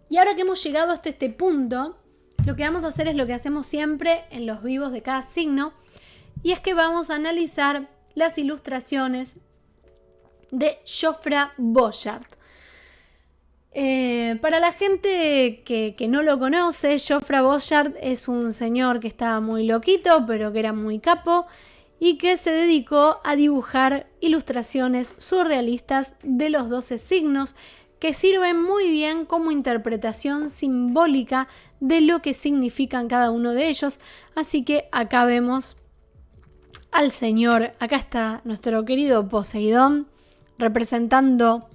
Y ahora que hemos llegado hasta este punto, lo que vamos a hacer es lo que hacemos siempre en los vivos de cada signo, y es que vamos a analizar las ilustraciones de Jofre Bossard. Para la gente que no lo conoce, Jofre Bossard es un señor que estaba muy loquito, pero que era muy capo, y que se dedicó a dibujar ilustraciones surrealistas de los 12 signos, que sirven muy bien como interpretación simbólica de lo que significan cada uno de ellos. Así que acá vemos al señor, acá está nuestro querido Poseidón, representando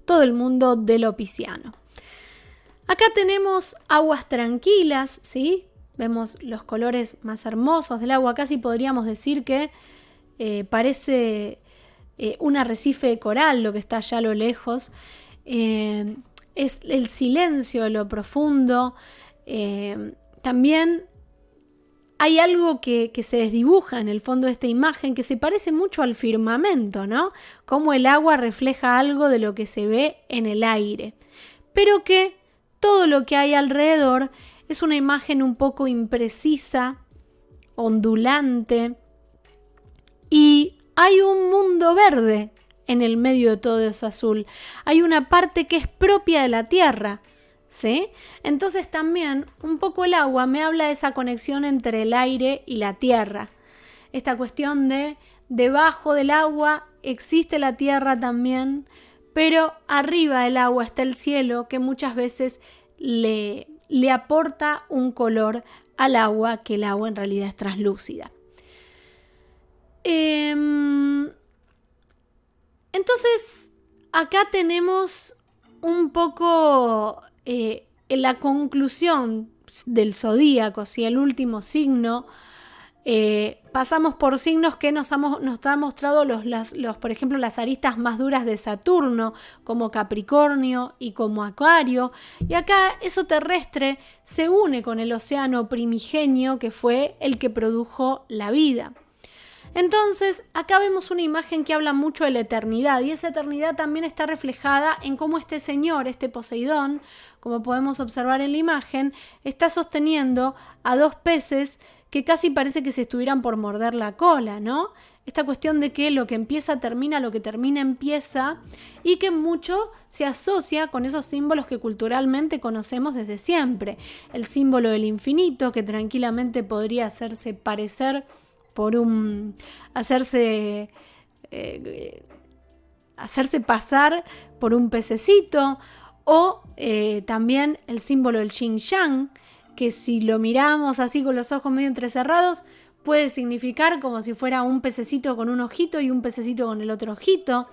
todo el mundo de lo pisciano. Acá tenemos aguas tranquilas, ¿sí? Vemos los colores más hermosos del agua. Casi podríamos decir que parece un arrecife de coral lo que está allá a lo lejos. Es el silencio de lo profundo. También hay algo que se desdibuja en el fondo de esta imagen que se parece mucho al firmamento, ¿no? Como el agua refleja algo de lo que se ve en el aire. Pero que todo lo que hay alrededor es una imagen un poco imprecisa, ondulante, y hay un mundo verde en el medio de todo eso azul. Hay una parte que es propia de la Tierra, ¿sí? Entonces también un poco el agua me habla de esa conexión entre el aire y la Tierra. Esta cuestión de debajo del agua existe la Tierra también, pero arriba del agua está el cielo, que muchas veces le aporta un color al agua, que el agua en realidad es translúcida. Entonces, acá tenemos un poco la conclusión del zodíaco, ¿sí? El último signo. Pasamos por signos que nos ha mostrado por ejemplo, las aristas más duras de Saturno, como Capricornio y como Acuario. Y acá eso terrestre se une con el océano primigenio, que fue el que produjo la vida. Entonces, acá vemos una imagen que habla mucho de la eternidad, y esa eternidad también está reflejada en cómo este señor, este Poseidón, como podemos observar en la imagen, está sosteniendo a dos peces que casi parece que se estuvieran por morder la cola, ¿no? Esta cuestión de que lo que empieza termina, lo que termina empieza, y que mucho se asocia con esos símbolos que culturalmente conocemos desde siempre. El símbolo del infinito, que tranquilamente podría hacerse parecer hacerse pasar por un pececito, o también el símbolo del yin yang, que si lo miramos así con los ojos medio entrecerrados puede significar como si fuera un pececito con un ojito y un pececito con el otro ojito.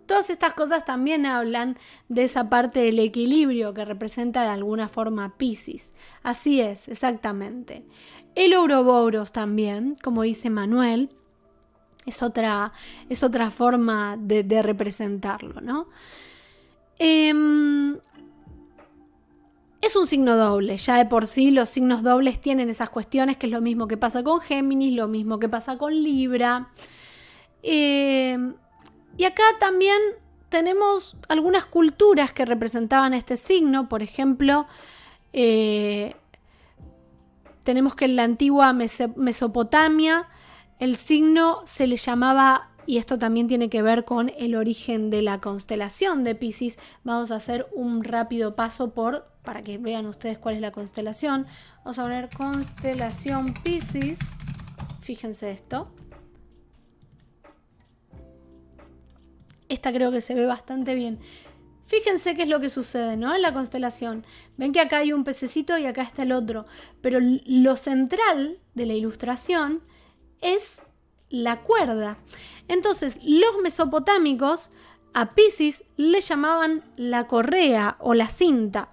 Todas estas cosas también hablan de esa parte del equilibrio que representa de alguna forma Piscis. Así es, exactamente. El Ouroboros también, como dice Manuel, es otra forma de representarlo, ¿no? Es un signo doble, ya de por sí los signos dobles tienen esas cuestiones, que es lo mismo que pasa con Géminis, lo mismo que pasa con Libra. Y acá también tenemos algunas culturas que representaban este signo, por ejemplo, tenemos que en la antigua Mesopotamia el signo se le llamaba, y esto también tiene que ver con el origen de la constelación de Piscis. Vamos a hacer un rápido paso para que vean ustedes cuál es la constelación. Vamos a poner constelación Piscis. Fíjense esto. Esta creo que se ve bastante bien. Fíjense qué es lo que sucede, ¿no? En la constelación. Ven que acá hay un pececito y acá está el otro. Pero lo central de la ilustración es la cuerda. Entonces, los mesopotámicos a Piscis le llamaban la correa o la cinta.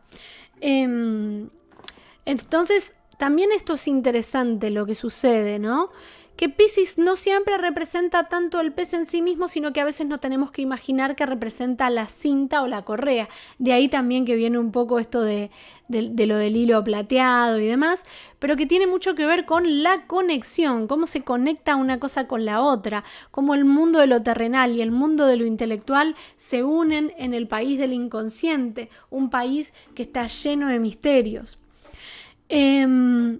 Entonces, también esto es interesante lo que sucede, ¿no? Que Piscis no siempre representa tanto el pez en sí mismo, sino que a veces no tenemos que imaginar que representa la cinta o la correa. De ahí también que viene un poco esto de lo del hilo plateado y demás, pero que tiene mucho que ver con la conexión, cómo se conecta una cosa con la otra, cómo el mundo de lo terrenal y el mundo de lo intelectual se unen en el país del inconsciente, un país que está lleno de misterios. También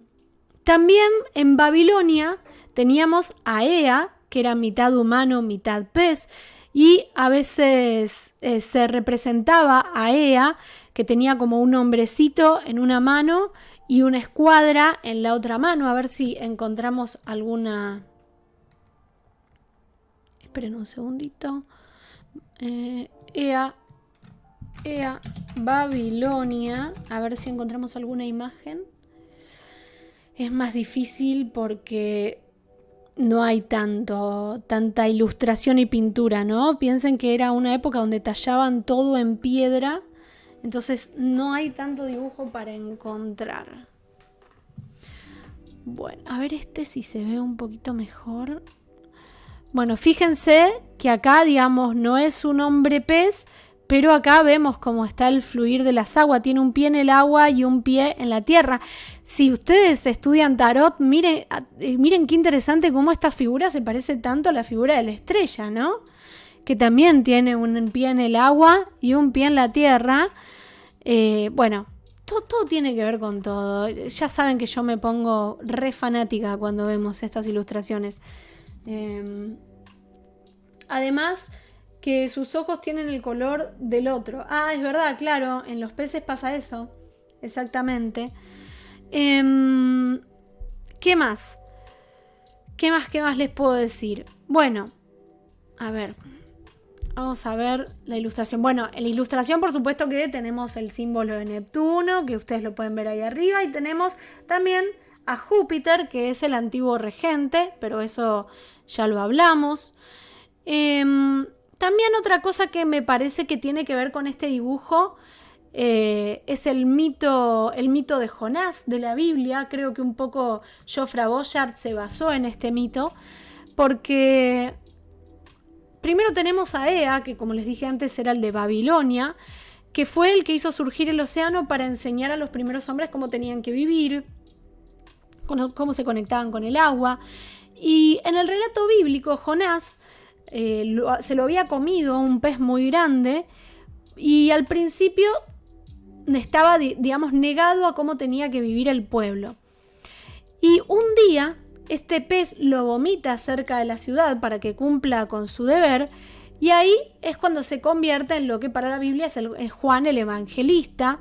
en Babilonia teníamos a Ea, que era mitad humano, mitad pez, y a veces se representaba a Ea, que tenía como un hombrecito en una mano y una escuadra en la otra mano. A ver si encontramos alguna... Esperen un segundito. Ea, Babilonia. A ver si encontramos alguna imagen. Es más difícil porque no hay tanta ilustración y pintura, ¿no? Piensen que era una época donde tallaban todo en piedra, entonces no hay tanto dibujo para encontrar. Bueno, a ver si se ve un poquito mejor. Bueno, fíjense que acá, digamos, no es un hombre pez, pero acá vemos cómo está el fluir de las aguas. Tiene un pie en el agua y un pie en la tierra. Si ustedes estudian tarot, miren qué interesante cómo esta figura se parece tanto a la figura de la estrella, ¿no? Que también tiene un pie en el agua y un pie en la tierra. Bueno, todo tiene que ver con todo. Ya saben que yo me pongo re fanática cuando vemos estas ilustraciones. Además, que sus ojos tienen el color del otro. Ah, es verdad, claro, en los peces pasa eso. Exactamente. ¿Qué más? ¿Qué más les puedo decir? Bueno, a ver. Vamos a ver la ilustración. Bueno, en la ilustración por supuesto que tenemos el símbolo de Neptuno, que ustedes lo pueden ver ahí arriba, y tenemos también a Júpiter, que es el antiguo regente, pero eso ya lo hablamos. También otra cosa que me parece que tiene que ver con este dibujo es el mito de Jonás de la Biblia. Creo que un poco Geoffrey Boyard se basó en este mito, porque primero tenemos a Ea, que como les dije antes era el de Babilonia, que fue el que hizo surgir el océano para enseñar a los primeros hombres cómo tenían que vivir, cómo se conectaban con el agua. Y en el relato bíblico, Jonás se lo había comido un pez muy grande y al principio estaba, digamos, negado a cómo tenía que vivir el pueblo. Y un día este pez lo vomita cerca de la ciudad para que cumpla con su deber, y ahí es cuando se convierte en lo que para la Biblia es Juan el Evangelista,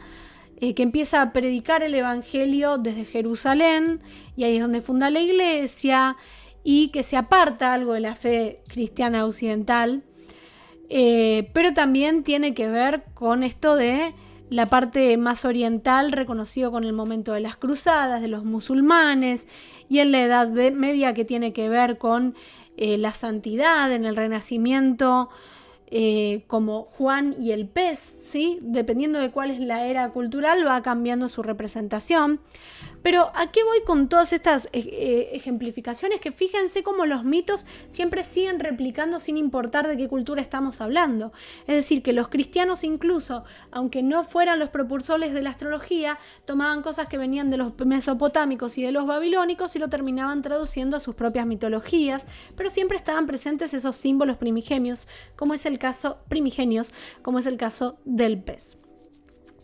que empieza a predicar el Evangelio desde Jerusalén, y ahí es donde funda la iglesia, y que se aparta algo de la fe cristiana occidental, pero también tiene que ver con esto de la parte más oriental, reconocido con el momento de las cruzadas, de los musulmanes, y en la Edad Media, que tiene que ver con la santidad en el Renacimiento, como Juan y el pez, ¿sí? Dependiendo de cuál es la era cultural, va cambiando su representación. Pero ¿a qué voy con todas estas ejemplificaciones? Que fíjense cómo los mitos siempre siguen replicando sin importar de qué cultura estamos hablando. Es decir, que los cristianos incluso, aunque no fueran los propulsores de la astrología, tomaban cosas que venían de los mesopotámicos y de los babilónicos y lo terminaban traduciendo a sus propias mitologías, pero siempre estaban presentes esos símbolos primigenios, como es el caso del pez.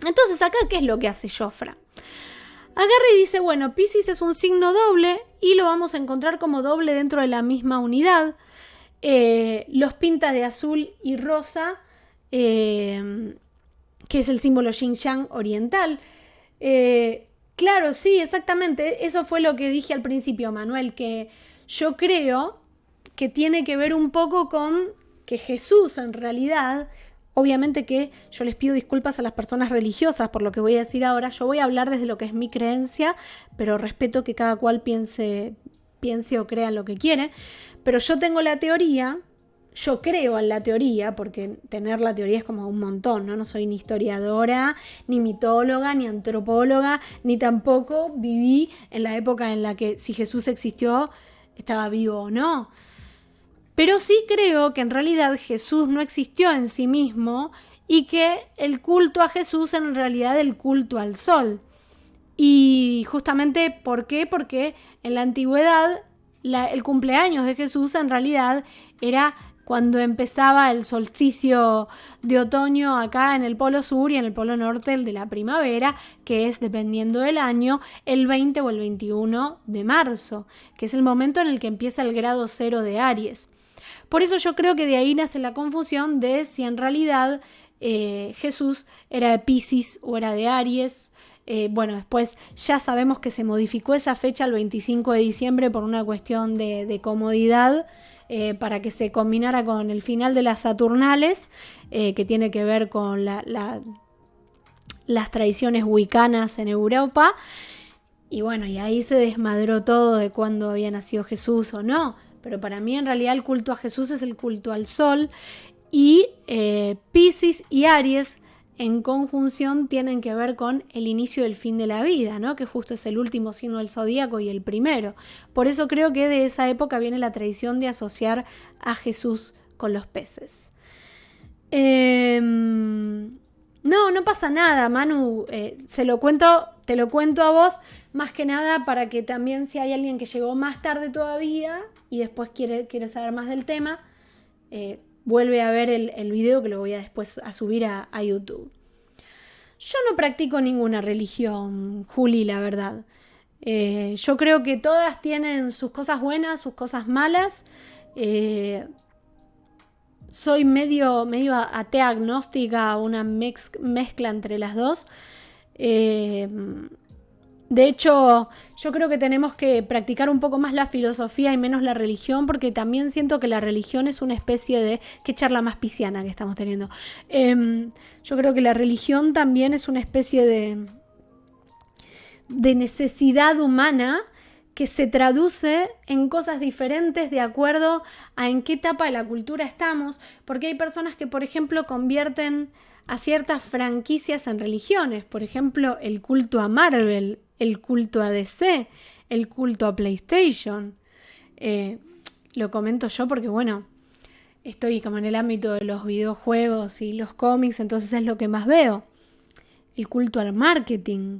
Entonces, acá, ¿qué es lo que hace Jofra? agarra y dice, bueno, Piscis es un signo doble y lo vamos a encontrar como doble dentro de la misma unidad. Los pinta de azul y rosa, que es el símbolo Yin-Yang oriental. Claro, sí, exactamente. Eso fue lo que dije al principio, Manuel, que yo creo que tiene que ver un poco con que Jesús en realidad, obviamente que yo les pido disculpas a las personas religiosas por lo que voy a decir ahora, yo voy a hablar desde lo que es mi creencia, pero respeto que cada cual piense o crea lo que quiere, pero yo tengo la teoría, yo creo en la teoría, porque tener la teoría es como un montón, ¿no? No soy ni historiadora, ni mitóloga, ni antropóloga, ni tampoco viví en la época en la que si Jesús existió, estaba vivo o no. Pero sí creo que en realidad Jesús no existió en sí mismo y que el culto a Jesús es en realidad el culto al sol. Y justamente, ¿por qué? Porque en la antigüedad el cumpleaños de Jesús en realidad era cuando empezaba el solsticio de otoño acá en el polo sur y en el polo norte el de la primavera, que es, dependiendo del año, el 20 o el 21 de marzo, que es el momento en el que empieza el grado cero de Aries. Por eso yo creo que de ahí nace la confusión de si en realidad Jesús era de Piscis o era de Aries. Bueno, después ya sabemos que se modificó esa fecha al 25 de diciembre por una cuestión de comodidad, para que se combinara con el final de las Saturnales, que tiene que ver con las tradiciones wiccanas en Europa. Y bueno, y ahí se desmadró todo de cuándo había nacido Jesús o no. Pero para mí en realidad el culto a Jesús es el culto al sol. Y Piscis y Aries en conjunción tienen que ver con el inicio del fin de la vida, ¿no? Que justo es el último signo del zodíaco y el primero. Por eso creo que de esa época viene la tradición de asociar a Jesús con los peces. No pasa nada, Manu. Te lo cuento a vos, más que nada para que también, si hay alguien que llegó más tarde todavía y después quiere saber más del tema, vuelve a ver el video, que lo voy a después a subir a YouTube. Yo no practico ninguna religión, Juli, la verdad. Yo creo que todas tienen sus cosas buenas, sus cosas malas. Soy medio atea agnóstica, una mezcla entre las dos. De hecho, yo creo que tenemos que practicar un poco más la filosofía y menos la religión, porque también siento que la religión es una especie de... Qué charla más pisciana que estamos teniendo. Yo creo que la religión también es una especie de necesidad humana que se traduce en cosas diferentes de acuerdo a en qué etapa de la cultura estamos, porque hay personas que, por ejemplo, convierten a ciertas franquicias en religiones, por ejemplo, el culto a Marvel, el culto a DC, el culto a PlayStation. Lo comento yo porque, bueno, estoy como en el ámbito de los videojuegos y los cómics, entonces es lo que más veo. El culto al marketing,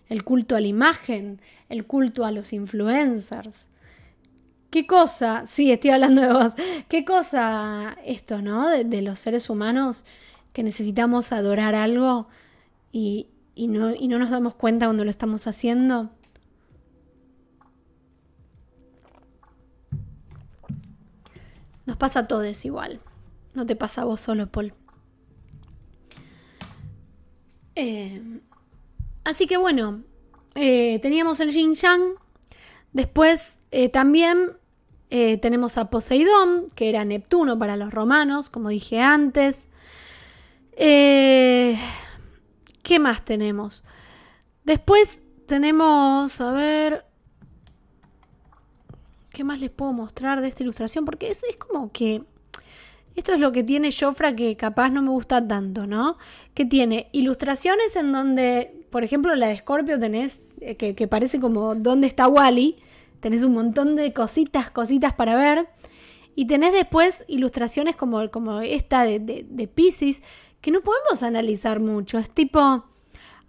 el culto a la imagen, el culto a los influencers. ¿Qué cosa? Sí, estoy hablando de vos. ¿Qué cosa esto, no? De los seres humanos que necesitamos adorar algo y no nos damos cuenta cuando lo estamos haciendo. Nos pasa a todos igual. No te pasa a vos solo, Paul. Así que bueno, teníamos el Yin Yang. Después también tenemos a Poseidón, que era Neptuno para los romanos, como dije antes. ¿Qué más tenemos? Después tenemos, a ver, ¿qué más les puedo mostrar de esta ilustración? Porque es como que esto es lo que tiene Jofra, que capaz no me gusta tanto, ¿no? Que tiene ilustraciones en donde, por ejemplo, la de Scorpio tenés, que parece como ¿dónde está Wall-E? Tenés un montón de cositas para ver. Y tenés después ilustraciones como esta de Piscis, que no podemos analizar mucho. Es tipo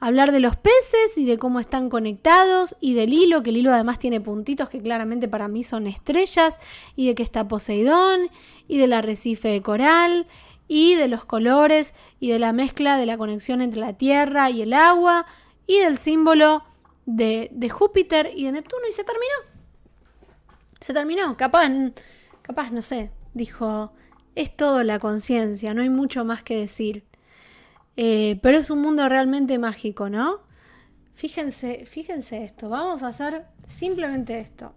hablar de los peces y de cómo están conectados, y del hilo, que el hilo además tiene puntitos que claramente para mí son estrellas, y de que está Poseidón, y del arrecife de coral, y de los colores, y de la mezcla de la conexión entre la tierra y el agua, y del símbolo de Júpiter y de Neptuno y se terminó. Se terminó. Capaz, no sé, dijo, es todo la conciencia, no hay mucho más que decir. Pero es un mundo realmente mágico, ¿no? Fíjense esto. Vamos a hacer simplemente esto.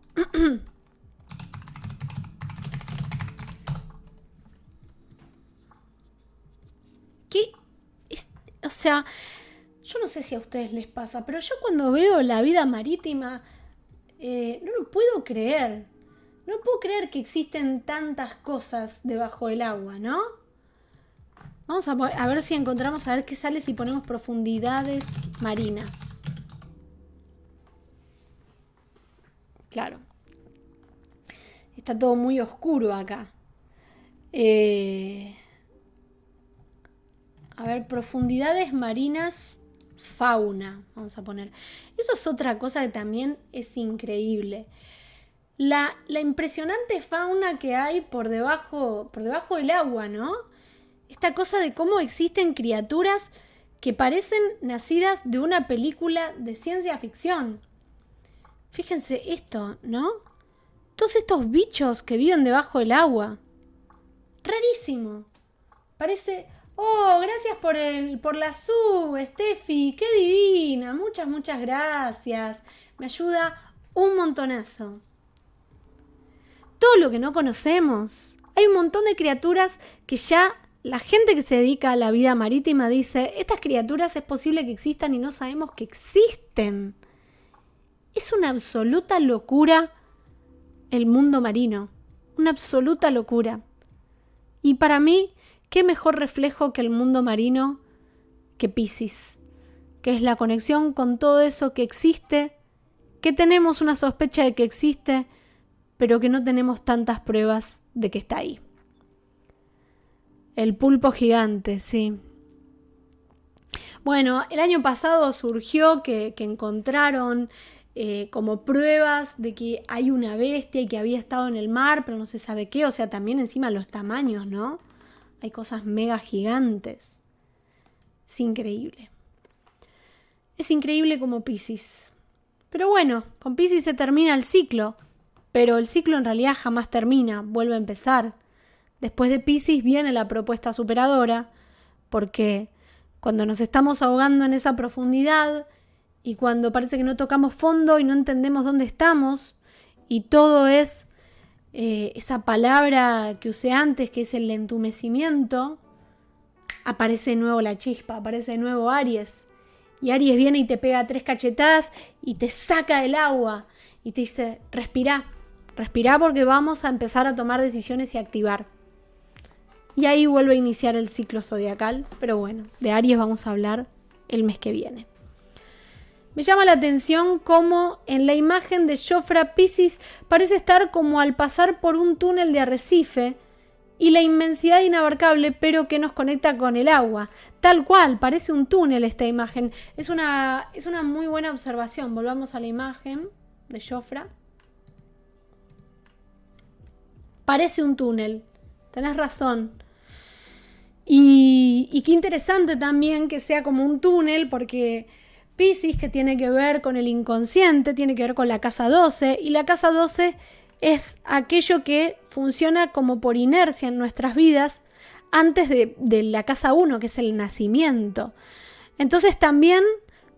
¿Qué? O sea, yo no sé si a ustedes les pasa, pero yo cuando veo la vida marítima, no lo puedo creer. No puedo creer que existen tantas cosas debajo del agua, ¿no? Vamos a ver si encontramos, a ver qué sale si ponemos profundidades marinas. Claro. Está todo muy oscuro acá. A ver, profundidades marinas, fauna, vamos a poner. Eso es otra cosa que también es increíble. La impresionante fauna que hay por debajo del agua, ¿no? Esta cosa de cómo existen criaturas que parecen nacidas de una película de ciencia ficción. Fíjense esto, ¿no? Todos estos bichos que viven debajo del agua. Rarísimo. Parece... Oh, gracias por la sub, Steffi. Qué divina. Muchas gracias. Me ayuda un montonazo. Todo lo que no conocemos. Hay un montón de criaturas que ya la gente que se dedica a la vida marítima dice, estas criaturas es posible que existan y no sabemos que existen. Es una absoluta locura el mundo marino. Una absoluta locura. Y para mí, ¿qué mejor reflejo que el mundo marino que Piscis? Que es la conexión con todo eso que existe, que tenemos una sospecha de que existe, pero que no tenemos tantas pruebas de que está ahí. El pulpo gigante, sí. Bueno, el año pasado surgió que encontraron como pruebas de que hay una bestia y que había estado en el mar, pero no se sabe qué. O sea, también encima los tamaños, ¿no? Hay cosas mega gigantes. Es increíble. Es increíble como Piscis. Pero bueno, con Piscis se termina el ciclo. Pero el ciclo en realidad jamás termina, vuelve a empezar. Después de Piscis viene la propuesta superadora, porque cuando nos estamos ahogando en esa profundidad y cuando parece que no tocamos fondo y no entendemos dónde estamos y todo es esa palabra que usé antes, que es el entumecimiento, aparece de nuevo la chispa, aparece de nuevo Aries. Y Aries viene y te pega 3 cachetadas y te saca del agua y te dice, respirá porque vamos a empezar a tomar decisiones y activar. Y ahí vuelve a iniciar el ciclo zodiacal, pero bueno, de Aries vamos a hablar el mes que viene. Me llama la atención cómo en la imagen de Jofra Piscis parece estar como al pasar por un túnel de arrecife y la inmensidad inabarcable, pero que nos conecta con el agua. Tal cual, parece un túnel esta imagen. Es una muy buena observación. Volvamos a la imagen de Jofra. Parece un túnel. Tenés razón. Y qué interesante también que sea como un túnel, porque Piscis, que tiene que ver con el inconsciente, tiene que ver con la casa 12, y la casa 12 es aquello que funciona como por inercia en nuestras vidas antes de la casa 1, que es el nacimiento. Entonces también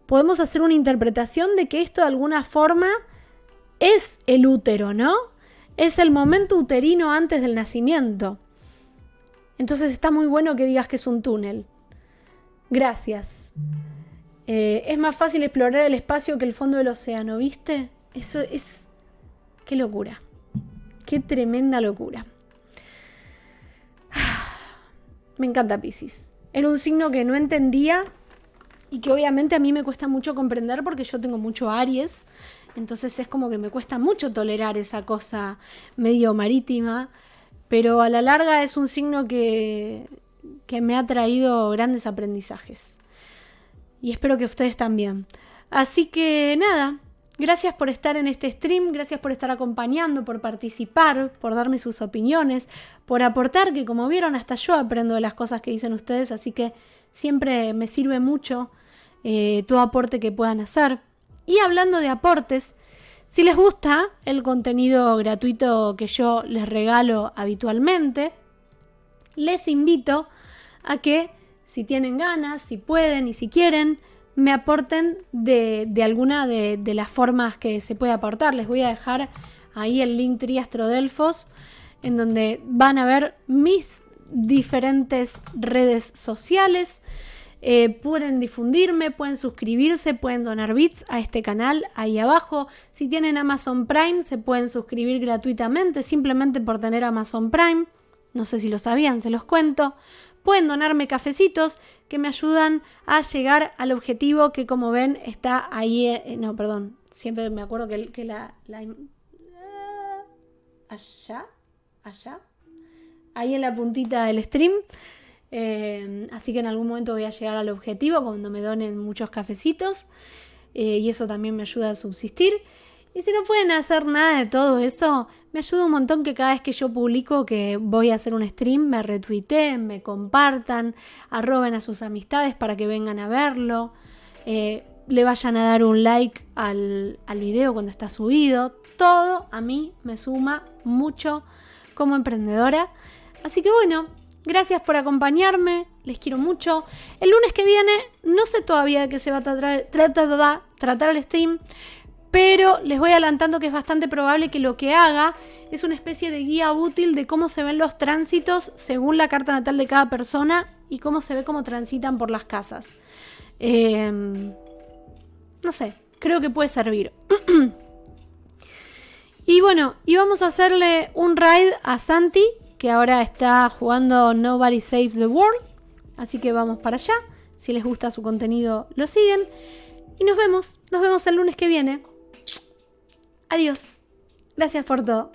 podemos hacer una interpretación de que esto de alguna forma es el útero, ¿no? Es el momento uterino antes del nacimiento. Entonces está muy bueno que digas que es un túnel. Gracias. Es más fácil explorar el espacio que el fondo del océano, ¿viste? Eso es... ¡Qué locura! ¡Qué tremenda locura! Me encanta Piscis. Era un signo que no entendía y que obviamente a mí me cuesta mucho comprender porque yo tengo mucho Aries. Entonces es como que me cuesta mucho tolerar esa cosa medio marítima. Pero a la larga es un signo que me ha traído grandes aprendizajes. Y espero que ustedes también. Así que nada, gracias por estar en este stream, gracias por estar acompañando, por participar, por darme sus opiniones, por aportar, que como vieron hasta yo aprendo de las cosas que dicen ustedes, así que siempre me sirve mucho todo aporte que puedan hacer. Y hablando de aportes, si les gusta el contenido gratuito que yo les regalo habitualmente, les invito a que, si tienen ganas, si pueden y si quieren, me aporten de alguna de las formas que se puede aportar. Les voy a dejar ahí el Linktree Astrodelfos, en donde van a ver mis diferentes redes sociales. Pueden difundirme, pueden suscribirse, pueden donar bits a este canal ahí abajo. Si tienen Amazon Prime, se pueden suscribir gratuitamente simplemente por tener Amazon Prime. No sé si lo sabían, se los cuento. Pueden donarme cafecitos que me ayudan a llegar al objetivo que, como ven, está ahí. Siempre me acuerdo que allá, ahí en la puntita del stream. Así que en algún momento voy a llegar al objetivo cuando me donen muchos cafecitos, y eso también me ayuda a subsistir. Y si no pueden hacer nada de todo eso, me ayuda un montón que cada vez que yo publico que voy a hacer un stream, me retuiteen, me compartan, arroben a sus amistades para que vengan a verlo, le vayan a dar un like al video cuando está subido. Todo a mí me suma mucho como emprendedora. Así que bueno, gracias por acompañarme, les quiero mucho. El lunes que viene no sé todavía de qué se va a tratar el stream, pero les voy adelantando que es bastante probable que lo que haga es una especie de guía útil de cómo se ven los tránsitos según la carta natal de cada persona y cómo se ve cómo transitan por las casas. No sé, creo que puede servir. Y bueno, vamos a hacerle un raid a Santi, que ahora está jugando Nobody Saves the World. Así que vamos para allá. Si les gusta su contenido, lo siguen. Y nos vemos el lunes que viene. Adiós. Gracias por todo.